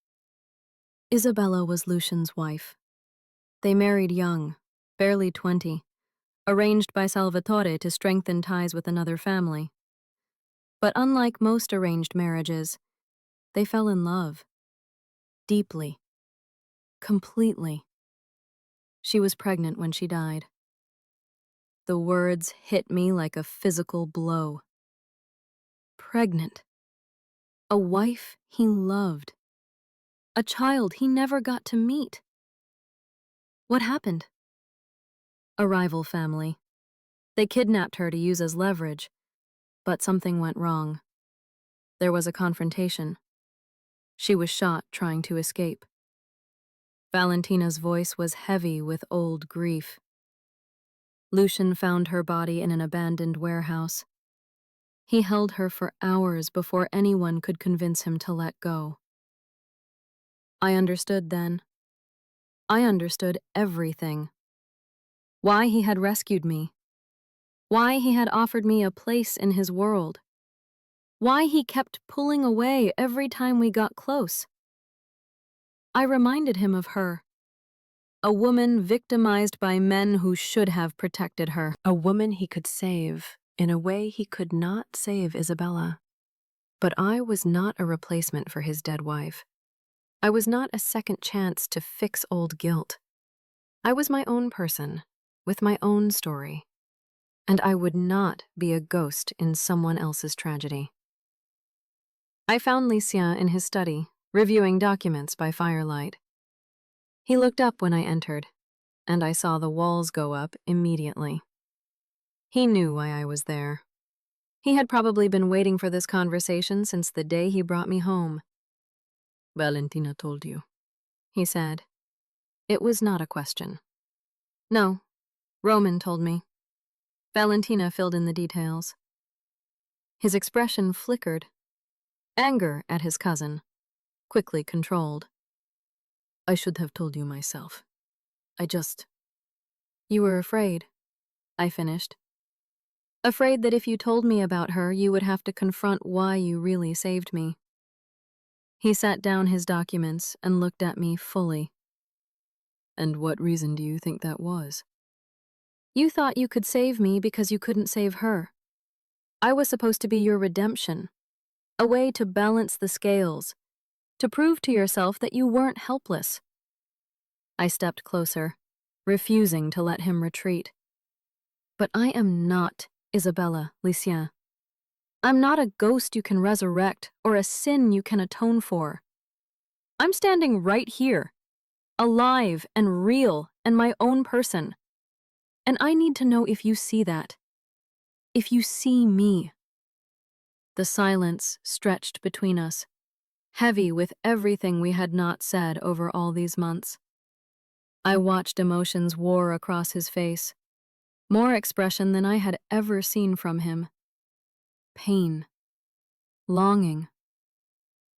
"Isabella was Lucian's wife. They married young, barely 20, arranged by Salvatore to strengthen ties with another family. But unlike most arranged marriages, they fell in love. Deeply. Completely. She was pregnant when she died. The words hit me like a physical blow. Pregnant. A wife he loved. A child he never got to meet. What happened? A rival family. They kidnapped her to use as leverage, but something went wrong. There was a confrontation. She was shot trying to escape. Valentina's voice was heavy with old grief. Lucian found her body in an abandoned warehouse. He held her for hours before anyone could convince him to let go. I understood then. I understood everything. Why he had rescued me. Why he had offered me a place in his world. Why he kept pulling away every time we got close. I reminded him of her. A woman victimized by men who should have protected her. A woman he could save in a way he could not save Isabella. But I was not a replacement for his dead wife. I was not a second chance to fix old guilt. I was my own person, with my own story. And I would not be a ghost in someone else's tragedy. I found Lucien in his study, reviewing documents by firelight. He looked up when I entered, and I saw the walls go up immediately. He knew why I was there. He had probably been waiting for this conversation since the day he brought me home. "Valentina told you," he said. It was not a question. "No, Roman told me." Valentina filled in the details. His expression flickered. Anger at his cousin, quickly controlled. "I should have told you myself. You were afraid," I finished. "Afraid that if you told me about her, you would have to confront why you really saved me." He sat down his documents and looked at me fully. "And what reason do you think that was?" "You thought you could save me because you couldn't save her. I was supposed to be your redemption, a way to balance the scales, to prove to yourself that you weren't helpless." I stepped closer, refusing to let him retreat. "But I am not Isabella, Lucien. I'm not a ghost you can resurrect or a sin you can atone for. I'm standing right here, alive and real and my own person. And I need to know if you see that. If you see me." The silence stretched between us, heavy with everything we had not said over all these months. I watched emotions war across his face, more expression than I had ever seen from him. Pain, longing,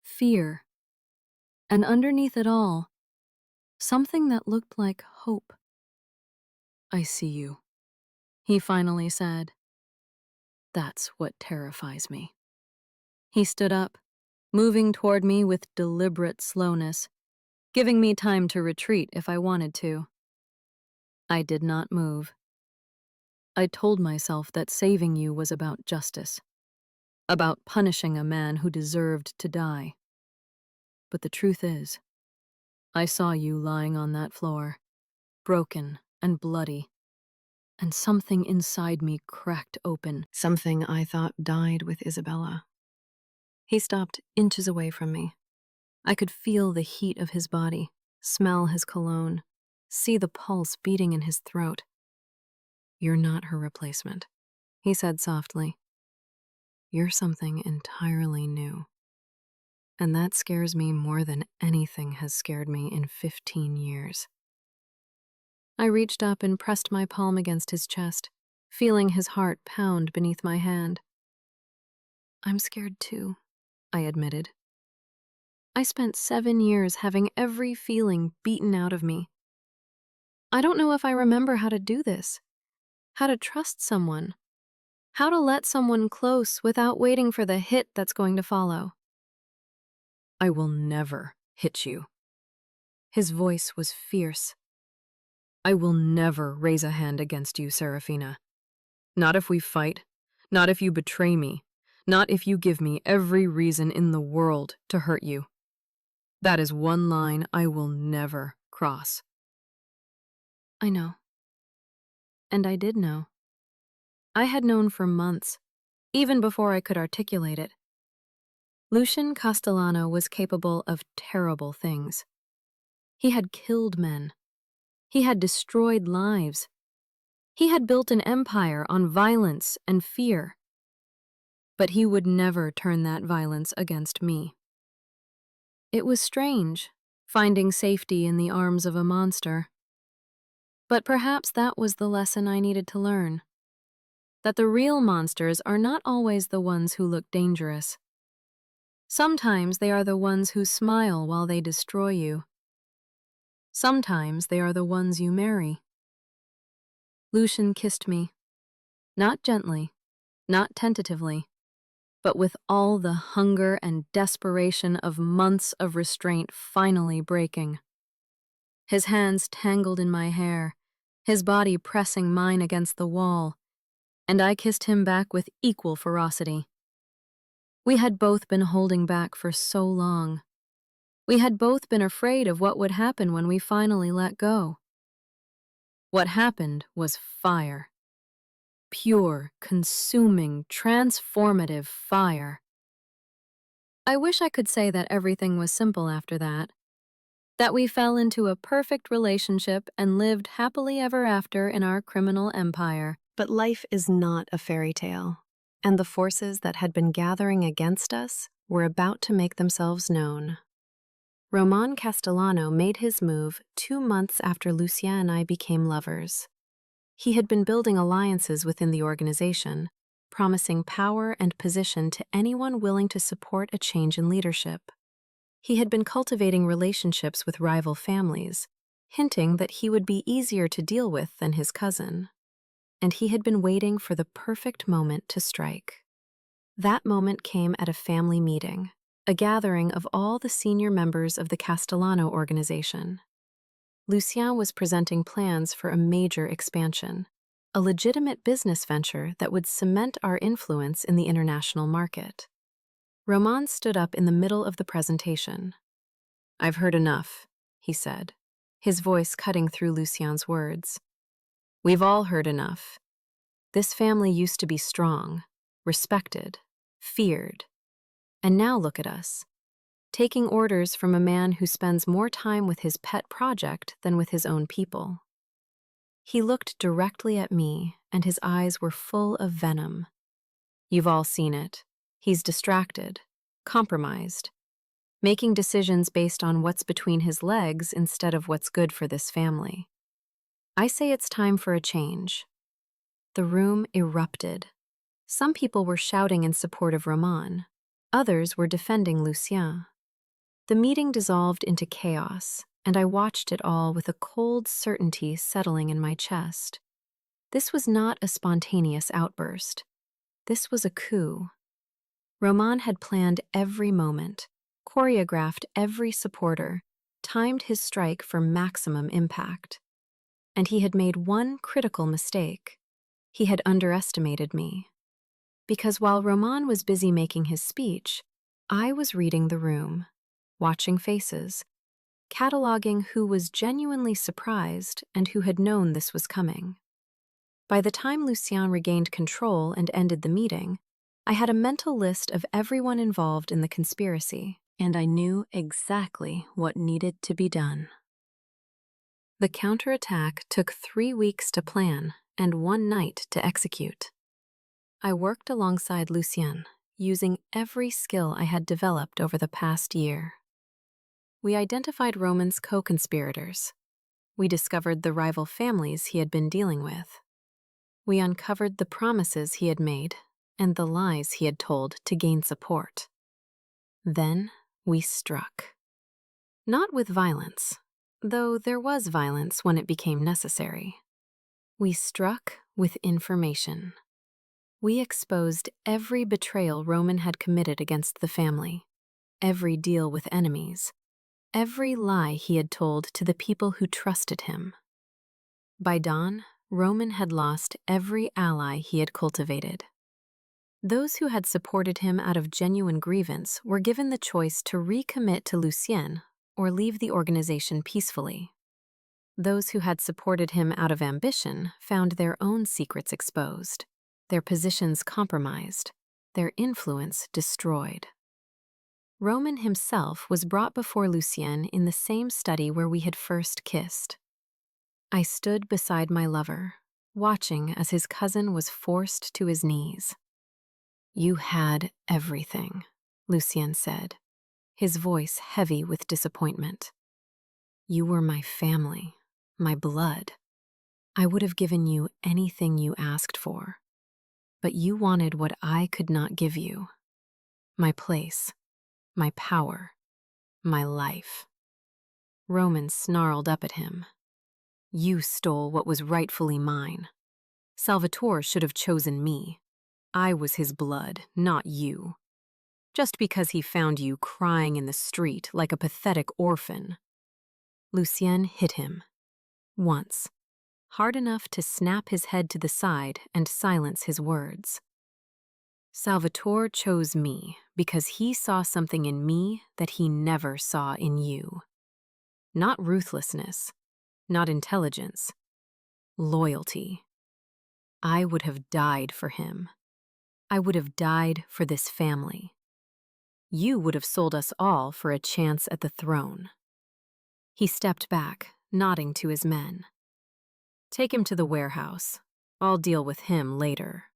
fear, and underneath it all, something that looked like hope. "I see you," he finally said. "That's what terrifies me." He stood up, moving toward me with deliberate slowness, giving me time to retreat if I wanted to. I did not move. I told myself that saving you was about justice, about punishing a man who deserved to die. But the truth is, I saw you lying on that floor, broken and bloody, and something inside me cracked open. Something I thought died with Isabella. He stopped inches away from me. I could feel the heat of his body, smell his cologne, see the pulse beating in his throat. "You're not her replacement," he said softly. "You're something entirely new. And that scares me more than anything has scared me in 15 years. I reached up and pressed my palm against his chest, feeling his heart pound beneath my hand. "I'm scared too," I admitted. I spent 7 years having every feeling beaten out of me. I don't know if I remember how to do this, how to trust someone, how to let someone close without waiting for the hit that's going to follow. "I will never hit you." His voice was fierce. I will never raise a hand against you, Seraphina. Not if we fight, not if you betray me, not if you give me every reason in the world to hurt you. That is one line I will never cross. I know. And I did know. I had known for months, even before I could articulate it. Lucian Castellano was capable of terrible things. He had killed men. He had destroyed lives. He had built an empire on violence and fear. But he would never turn that violence against me. It was strange, finding safety in the arms of a monster. But perhaps that was the lesson I needed to learn. That the real monsters are not always the ones who look dangerous. Sometimes they are the ones who smile while they destroy you. Sometimes they are the ones you marry. Lucian kissed me. Not gently, not tentatively, but with all the hunger and desperation of months of restraint finally breaking. His hands tangled in my hair, his body pressing mine against the wall, and I kissed him back with equal ferocity. We had both been holding back for so long. We had both been afraid of what would happen when we finally let go. What happened was fire. Pure, consuming, transformative fire. I wish I could say that everything was simple after that we fell into a perfect relationship and lived happily ever after in our criminal empire. But life is not a fairy tale, and the forces that had been gathering against us were about to make themselves known. Roman Castellano made his move 2 months after Lucia and I became lovers. He had been building alliances within the organization, promising power and position to anyone willing to support a change in leadership. He had been cultivating relationships with rival families, hinting that he would be easier to deal with than his cousin. And he had been waiting for the perfect moment to strike. That moment came at a family meeting, a gathering of all the senior members of the Castellano organization. Lucien was presenting plans for a major expansion, a legitimate business venture that would cement our influence in the international market. Roman stood up in the middle of the presentation. "I've heard enough," he said, his voice cutting through Lucien's words. "We've all heard enough. This family used to be strong, respected, feared. And now look at us, taking orders from a man who spends more time with his pet project than with his own people." He looked directly at me, and his eyes were full of venom. "You've all seen it. He's distracted, compromised, making decisions based on what's between his legs instead of what's good for this family. I say it's time for a change." The room erupted. Some people were shouting in support of Roman. Others were defending Lucien. The meeting dissolved into chaos, and I watched it all with a cold certainty settling in my chest. This was not a spontaneous outburst. This was a coup. Roman had planned every moment, choreographed every supporter, timed his strike for maximum impact. And he had made one critical mistake. He had underestimated me. Because while Roman was busy making his speech, I was reading the room, watching faces, cataloging who was genuinely surprised and who had known this was coming. By the time Lucien regained control and ended the meeting, I had a mental list of everyone involved in the conspiracy, and I knew exactly what needed to be done. The counterattack took 3 weeks to plan and 1 night to execute. I worked alongside Lucien, using every skill I had developed over the past year. We identified Roman's co-conspirators. We discovered the rival families he had been dealing with. We uncovered the promises he had made and the lies he had told to gain support. Then we struck. Not with violence, though there was violence when it became necessary. We struck with information. We exposed every betrayal Roman had committed against the family, every deal with enemies, every lie he had told to the people who trusted him. By dawn, Roman had lost every ally he had cultivated. Those who had supported him out of genuine grievance were given the choice to recommit to Lucienne or leave the organization peacefully. Those who had supported him out of ambition found their own secrets exposed, their positions compromised, their influence destroyed. Roman himself was brought before Lucienne in the same study where we had first kissed. I stood beside my lover, watching as his cousin was forced to his knees. "You had everything," Lucienne said, his voice heavy with disappointment. "You were my family, my blood. I would have given you anything you asked for. But you wanted what I could not give you: my place, my power, my life." Roman snarled up at him. "You stole what was rightfully mine. Salvatore should have chosen me. I was his blood, not you. Just because he found you crying in the street like a pathetic orphan." Lucienne hit him. Once. Hard enough to snap his head to the side and silence his words. "Salvatore chose me because he saw something in me that he never saw in you. Not ruthlessness, not intelligence, loyalty. I would have died for him. I would have died for this family. You would have sold us all for a chance at the throne." He stepped back, nodding to his men. "Take him to the warehouse. I'll deal with him later."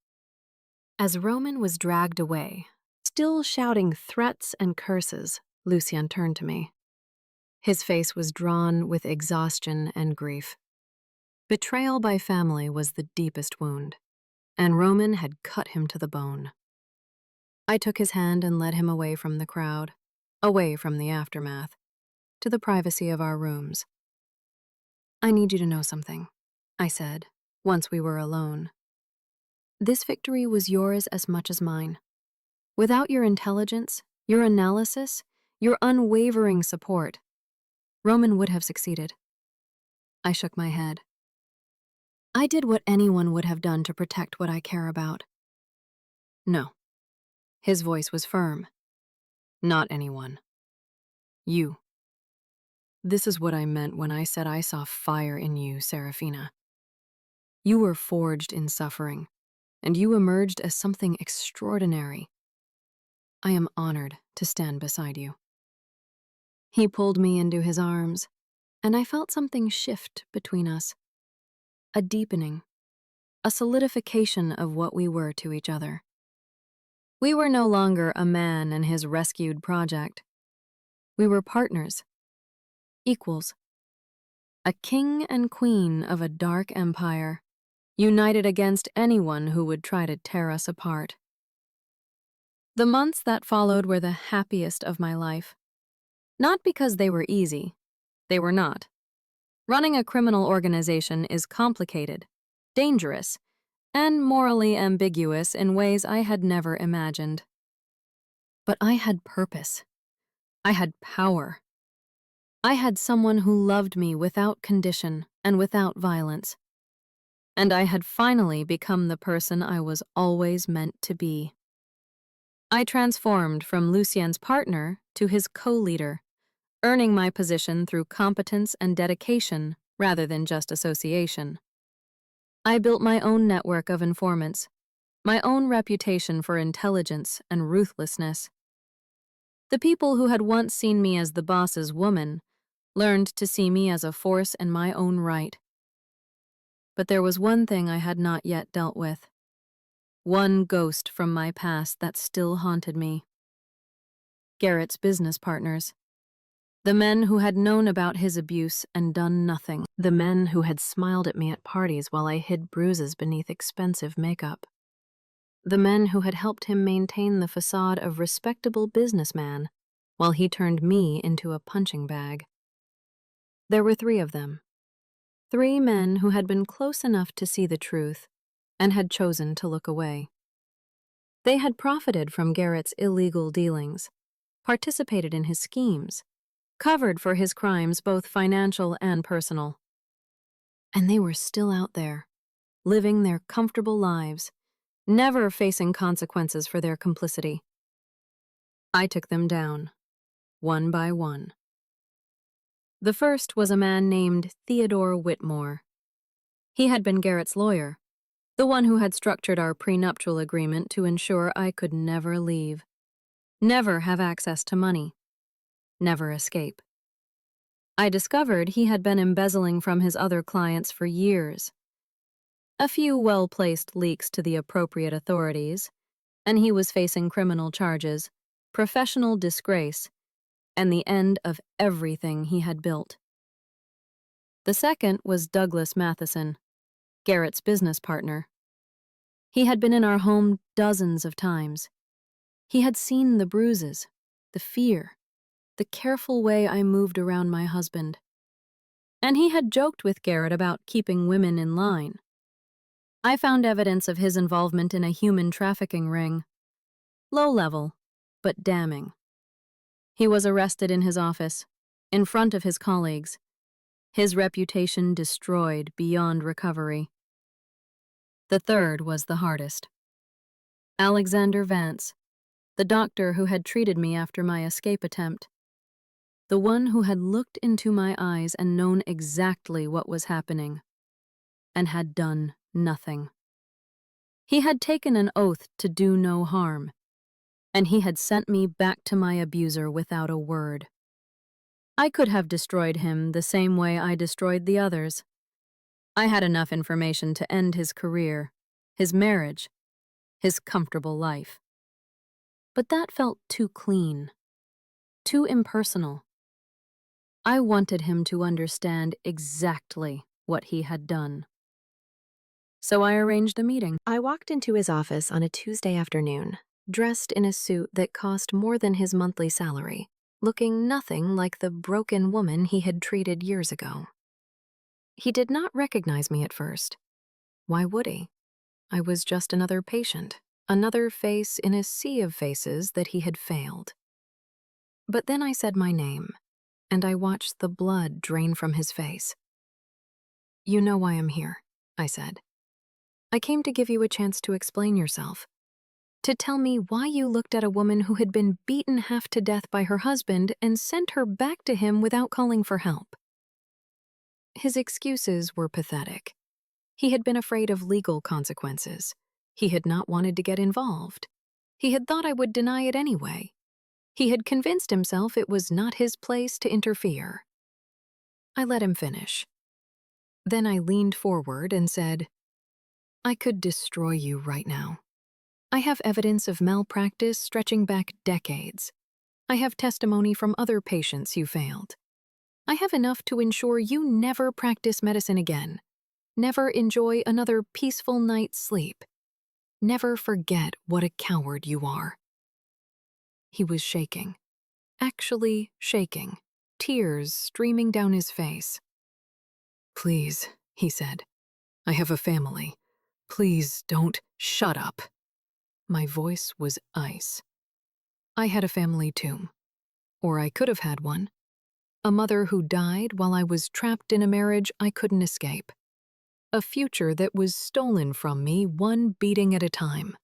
As Roman was dragged away, still shouting threats and curses, Lucienne turned to me. His face was drawn with exhaustion and grief. Betrayal by family was the deepest wound, and Roman had cut him to the bone. I took his hand and led him away from the crowd, away from the aftermath, to the privacy of our rooms. "I need you to know something," I said, once we were alone. "This victory was yours as much as mine. Without your intelligence, your analysis, your unwavering support, Roman would have succeeded." I shook my head. "I did what anyone would have done to protect what I care about." "No." His voice was firm. "Not anyone. You. This is what I meant when I said I saw fire in you, Seraphina. You were forged in suffering, and you emerged as something extraordinary. I am honored to stand beside you." He pulled me into his arms, and I felt something shift between us. A deepening, a solidification of what we were to each other. We were no longer a man and his rescued project. We were partners, equals. A king and queen of a dark empire, united against anyone who would try to tear us apart. The months that followed were the happiest of my life. Not because they were easy. They were not. Running a criminal organization is complicated, dangerous, and morally ambiguous in ways I had never imagined. But I had purpose. I had power. I had someone who loved me without condition and without violence. And I had finally become the person I was always meant to be. I transformed from Lucien's partner to his co-leader, earning my position through competence and dedication rather than just association. I built my own network of informants, my own reputation for intelligence and ruthlessness. The people who had once seen me as the boss's woman learned to see me as a force in my own right. But there was one thing I had not yet dealt with. One ghost from my past that still haunted me. Garrett's business partners. The men who had known about his abuse and done nothing. The men who had smiled at me at parties while I hid bruises beneath expensive makeup. The men who had helped him maintain the facade of respectable businessman while he turned me into a punching bag. There were 3 of them. 3 men who had been close enough to see the truth and had chosen to look away. They had profited from Garrett's illegal dealings, participated in his schemes, covered for his crimes both financial and personal. And they were still out there, living their comfortable lives, never facing consequences for their complicity. I took them down, one by one. The first was a man named Theodore Whitmore. He had been Garrett's lawyer, the one who had structured our prenuptial agreement to ensure I could never leave, never have access to money, never escape. I discovered he had been embezzling from his other clients for years. A few well-placed leaks to the appropriate authorities, and he was facing criminal charges, professional disgrace, and the end of everything he had built. The second was Douglas Matheson, Garrett's business partner. He had been in our home dozens of times. He had seen the bruises, the fear, the careful way I moved around my husband. And he had joked with Garrett about keeping women in line. I found evidence of his involvement in a human trafficking ring. Low level, but damning. He was arrested in his office, in front of his colleagues, his reputation destroyed beyond recovery. The third was the hardest. Alexander Vance, the doctor who had treated me after my escape attempt. The one who had looked into my eyes and known exactly what was happening, and had done nothing. He had taken an oath to do no harm, and he had sent me back to my abuser without a word. I could have destroyed him the same way I destroyed the others. I had enough information to end his career, his marriage, his comfortable life. But that felt too clean, too impersonal. I wanted him to understand exactly what he had done. So I arranged a meeting. I walked into his office on a Tuesday afternoon, dressed in a suit that cost more than his monthly salary, looking nothing like the broken woman he had treated years ago. He did not recognize me at first. Why would he? I was just another patient, another face in a sea of faces that he had failed. But then I said my name, and I watched the blood drain from his face. "You know why I'm here," I said. "I came to give you a chance to explain yourself, to tell me why you looked at a woman who had been beaten half to death by her husband and sent her back to him without calling for help." His excuses were pathetic. He had been afraid of legal consequences. He had not wanted to get involved. He had thought I would deny it anyway. He had convinced himself it was not his place to interfere. I let him finish. Then I leaned forward and said, "I could destroy you right now. I have evidence of malpractice stretching back decades. I have testimony from other patients you failed. I have enough to ensure you never practice medicine again, never enjoy another peaceful night's sleep, never forget what a coward you are." He was shaking, actually shaking, tears streaming down his face. "Please," he said, "I have a family. Please don't shut up." My voice was ice. I had a family too. Or I could have had one. A mother who died while I was trapped in a marriage I couldn't escape. A future that was stolen from me one beating at a time.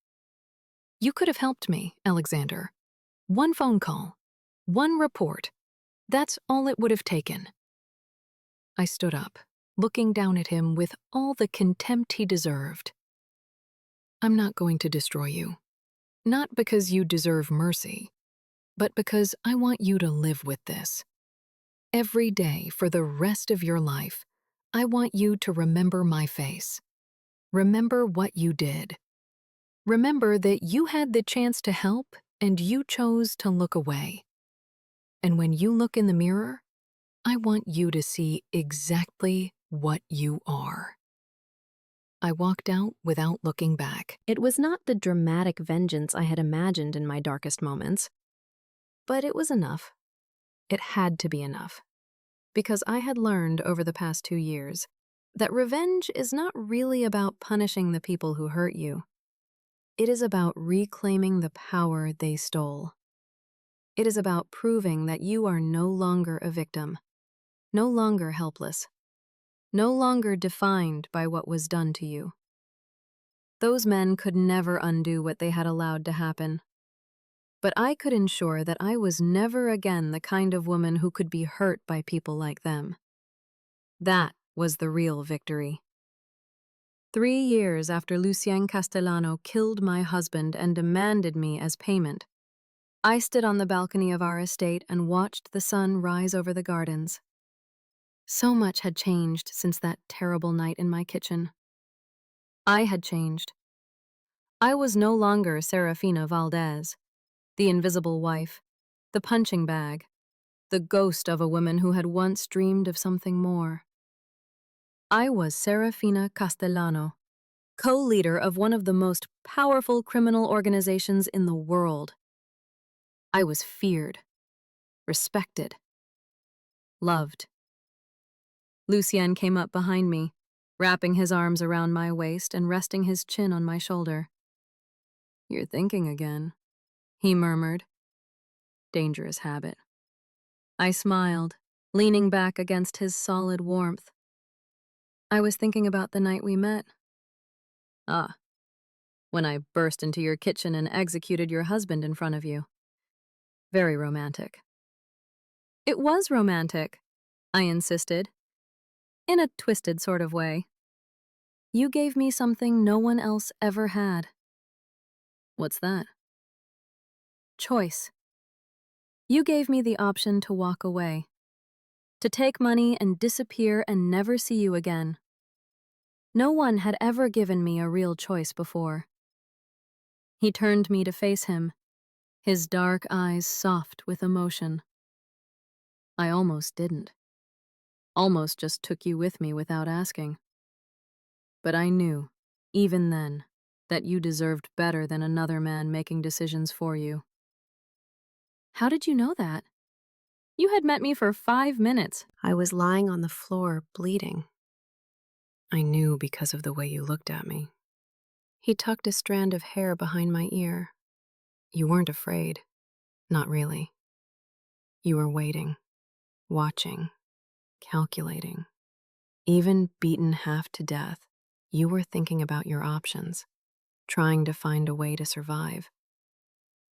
You could have helped me, Alexander. One phone call, one report. That's all it would have taken. I stood up, looking down at him with all the contempt he deserved. "I'm not going to destroy you. Not because you deserve mercy, but because I want you to live with this. Every day for the rest of your life, I want you to remember my face. Remember what you did. Remember that you had the chance to help and you chose to look away. And when you look in the mirror, I want you to see exactly what you are." I walked out without looking back. It was not the dramatic vengeance I had imagined in my darkest moments, but it was enough. It had to be enough. Because I had learned over the past 2 years that revenge is not really about punishing the people who hurt you. It is about reclaiming the power they stole. It is about proving that you are no longer a victim, no longer helpless. no longer defined by what was done to you. Those men could never undo what they had allowed to happen. But I could ensure that I was never again the kind of woman who could be hurt by people like them. That was the real victory. 3 years after Lucien Castellano killed my husband and demanded me as payment, I stood on the balcony of our estate and watched the sun rise over the gardens. So much had changed since that terrible night in my kitchen. I had changed. I was no longer Seraphina Valdez, the invisible wife, the punching bag, the ghost of a woman who had once dreamed of something more. I was Seraphina Castellano, co-leader of one of the most powerful criminal organizations in the world. I was feared, respected, loved. Lucien came up behind me, wrapping his arms around my waist and resting his chin on my shoulder. "You're thinking again," he murmured. "Dangerous habit." I smiled, leaning back against his solid warmth. "I was thinking about the night we met." "Ah, when I burst into your kitchen and executed your husband in front of you. Very romantic." "It was romantic," I insisted, in a twisted sort of way. "You gave me something no one else ever had." "What's that?" "Choice. You gave me the option to walk away, to take money and disappear and never see you again. No one had ever given me a real choice before." He turned me to face him, his dark eyes soft with emotion. "I almost didn't. Almost just took you with me without asking. But I knew, even then, that you deserved better than another man making decisions for you." "How did you know that? You had met me for 5 minutes." I was lying on the floor, bleeding. "I knew because of the way you looked at me." He tucked a strand of hair behind my ear. "You weren't afraid. Not really. You were waiting, watching, calculating. Even beaten half to death, you were thinking about your options, trying to find a way to survive.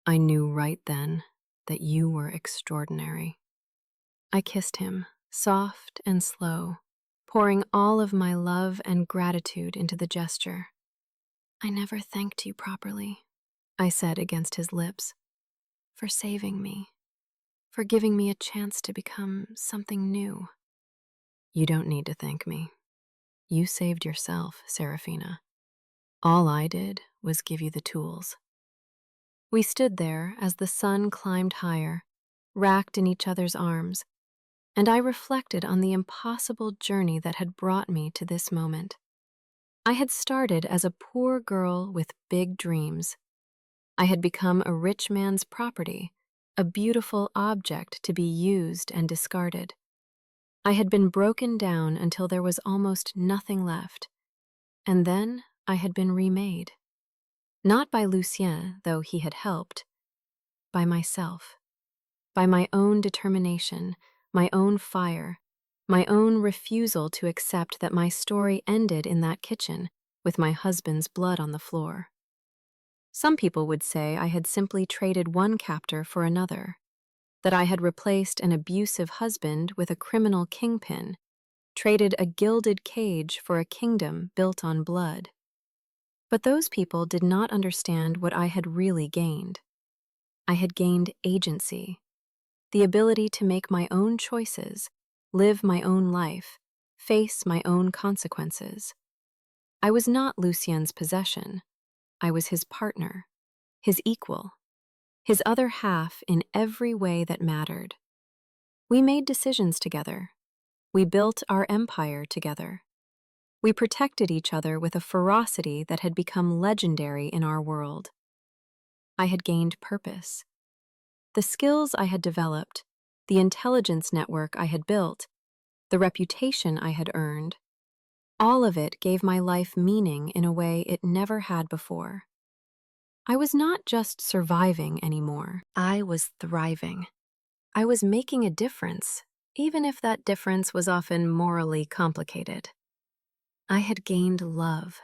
I knew right then that you were extraordinary." I kissed him, soft and slow, pouring all of my love and gratitude into the gesture. "I never thanked you properly," I said against his lips, "for saving me, for giving me a chance to become something new." "You don't need to thank me. You saved yourself, Seraphina. All I did was give you the tools." We stood there as the sun climbed higher, racked in each other's arms, and I reflected on the impossible journey that had brought me to this moment. I had started as a poor girl with big dreams. I had become a rich man's property, a beautiful object to be used and discarded. I had been broken down until there was almost nothing left, and then I had been remade. Not by Lucien, though he had helped, by myself, by my own determination, my own fire, my own refusal to accept that my story ended in that kitchen with my husband's blood on the floor. Some people would say I had simply traded one captor for another, that I had replaced an abusive husband with a criminal kingpin, traded a gilded cage for a kingdom built on blood. But those people did not understand what I had really gained. I had gained agency, the ability to make my own choices, live my own life, face my own consequences. I was not Lucien's possession. I was his partner, his equal, his other half in every way that mattered. We made decisions together. We built our empire together. We protected each other with a ferocity that had become legendary in our world. I had gained purpose. The skills I had developed, the intelligence network I had built, the reputation I had earned, all of it gave my life meaning in a way it never had before. I was not just surviving anymore. I was thriving. I was making a difference even if that difference was often morally complicated. I had gained love,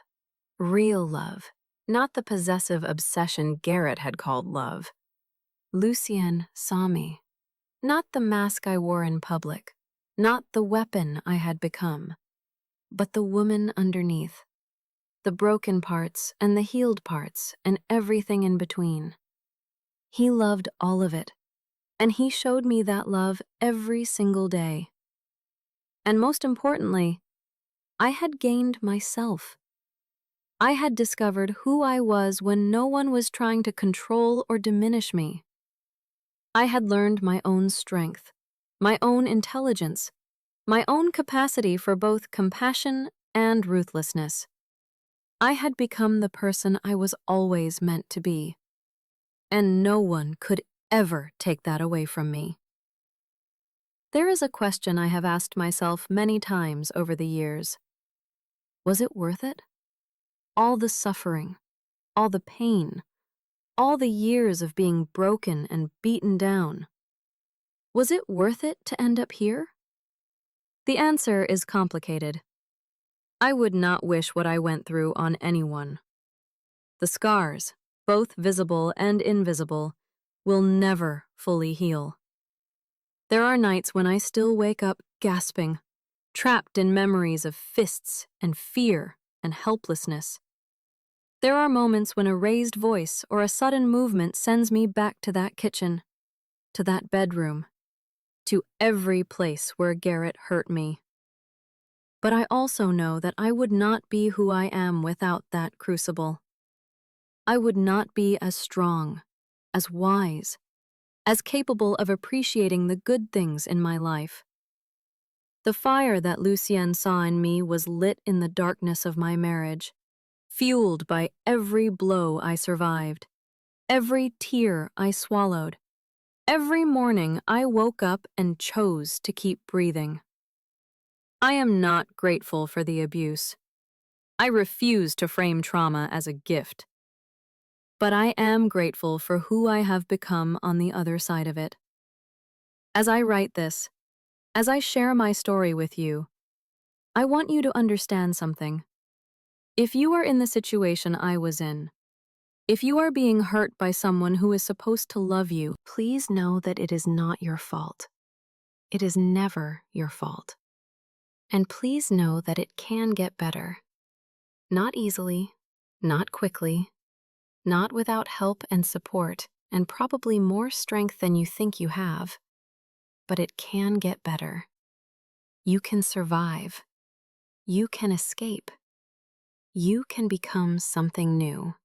real love, not the possessive obsession Garrett had called love. Lucien saw me, not the mask I wore in public, not the weapon I had become, but the woman underneath, the broken parts and the healed parts and everything in between. He loved all of it, and he showed me that love every single day. And most importantly, I had gained myself. I had discovered who I was when no one was trying to control or diminish me. I had learned my own strength, my own intelligence, my own capacity for both compassion and ruthlessness. I had become the person I was always meant to be, and no one could ever take that away from me. There is a question I have asked myself many times over the years. Was it worth it? All the suffering, all the pain, all the years of being broken and beaten down. Was it worth it to end up here? The answer is complicated. I would not wish what I went through on anyone. The scars, both visible and invisible, will never fully heal. There are nights when I still wake up gasping, trapped in memories of fists and fear and helplessness. There are moments when a raised voice or a sudden movement sends me back to that kitchen, to that bedroom, to every place where Garrett hurt me. But I also know that I would not be who I am without that crucible. I would not be as strong, as wise, as capable of appreciating the good things in my life. The fire that Lucien saw in me was lit in the darkness of my marriage, fueled by every blow I survived, every tear I swallowed, every morning I woke up and chose to keep breathing. I am not grateful for the abuse. I refuse to frame trauma as a gift. But I am grateful for who I have become on the other side of it. As I write this, as I share my story with you, I want you to understand something. If you are in the situation I was in, if you are being hurt by someone who is supposed to love you, please know that it is not your fault. It is never your fault. And please know that it can get better. Not easily, not quickly, not without help and support, and probably more strength than you think you have. But it can get better. You can survive. You can escape. You can become something new.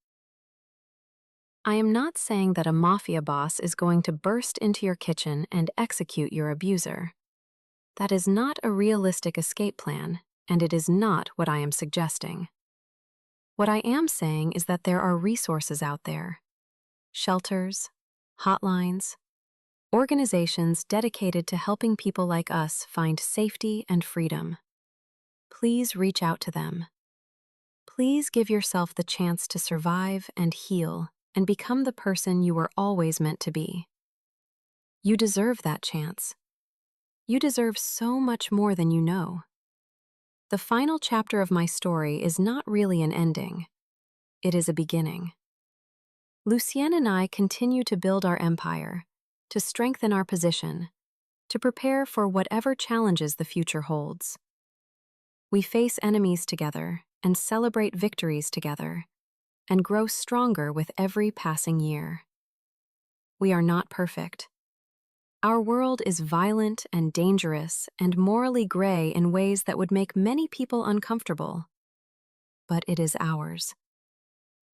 I am not saying that a mafia boss is going to burst into your kitchen and execute your abuser. That is not a realistic escape plan, and it is not what I am suggesting. What I am saying is that there are resources out there. Shelters, hotlines, organizations dedicated to helping people like us find safety and freedom. Please reach out to them. Please give yourself the chance to survive and heal and become the person you were always meant to be. You deserve that chance. You deserve so much more than you know. The final chapter of my story is not really an ending. It is a beginning. Lucien and I continue to build our empire, to strengthen our position, to prepare for whatever challenges the future holds. We face enemies together and celebrate victories together, and grow stronger with every passing year. We are not perfect. Our world is violent and dangerous and morally gray in ways that would make many people uncomfortable. But it is ours.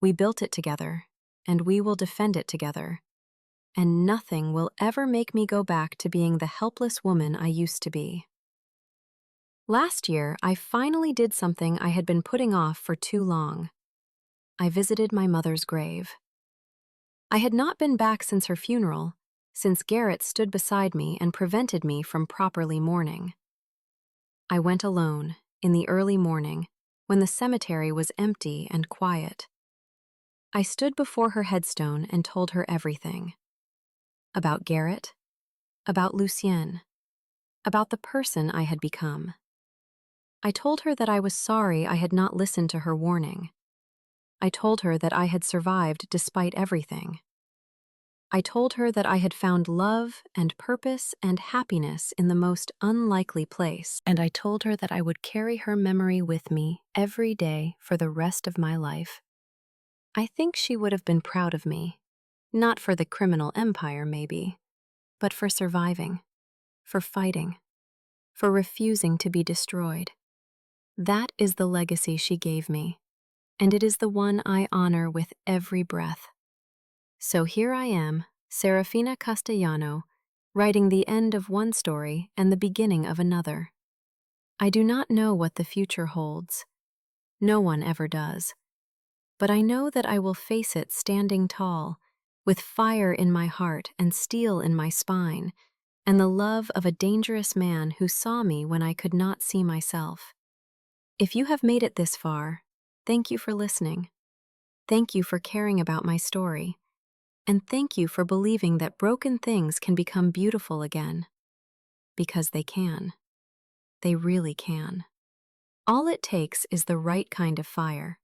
We built it together, and we will defend it together. And nothing will ever make me go back to being the helpless woman I used to be. Last year, I finally did something I had been putting off for too long. I visited my mother's grave. I had not been back since her funeral, since Garrett stood beside me and prevented me from properly mourning. I went alone, in the early morning, when the cemetery was empty and quiet. I stood before her headstone and told her everything. About Garrett, about Lucien, about the person I had become. I told her that I was sorry I had not listened to her warning. I told her that I had survived despite everything. I told her that I had found love and purpose and happiness in the most unlikely place, and I told her that I would carry her memory with me every day for the rest of my life. I think she would have been proud of me, not for the criminal empire, maybe, but for surviving, for fighting, for refusing to be destroyed. That is the legacy she gave me, and it is the one I honor with every breath. So here I am, Seraphina Castellano, writing the end of one story and the beginning of another. I do not know what the future holds. No one ever does. But I know that I will face it standing tall, with fire in my heart and steel in my spine, and the love of a dangerous man who saw me when I could not see myself. If you have made it this far, thank you for listening. Thank you for caring about my story. And thank you for believing that broken things can become beautiful again. Because they can. They really can. All it takes is the right kind of fire.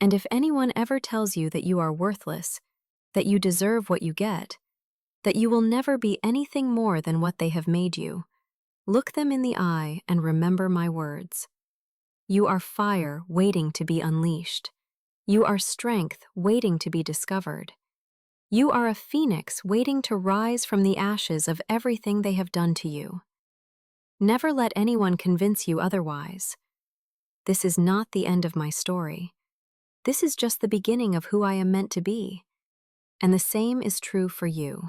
And if anyone ever tells you that you are worthless, that you deserve what you get, that you will never be anything more than what they have made you, look them in the eye and remember my words. You are fire waiting to be unleashed. You are strength waiting to be discovered. You are a phoenix waiting to rise from the ashes of everything they have done to you. Never let anyone convince you otherwise. This is not the end of my story. This is just the beginning of who I am meant to be. And the same is true for you.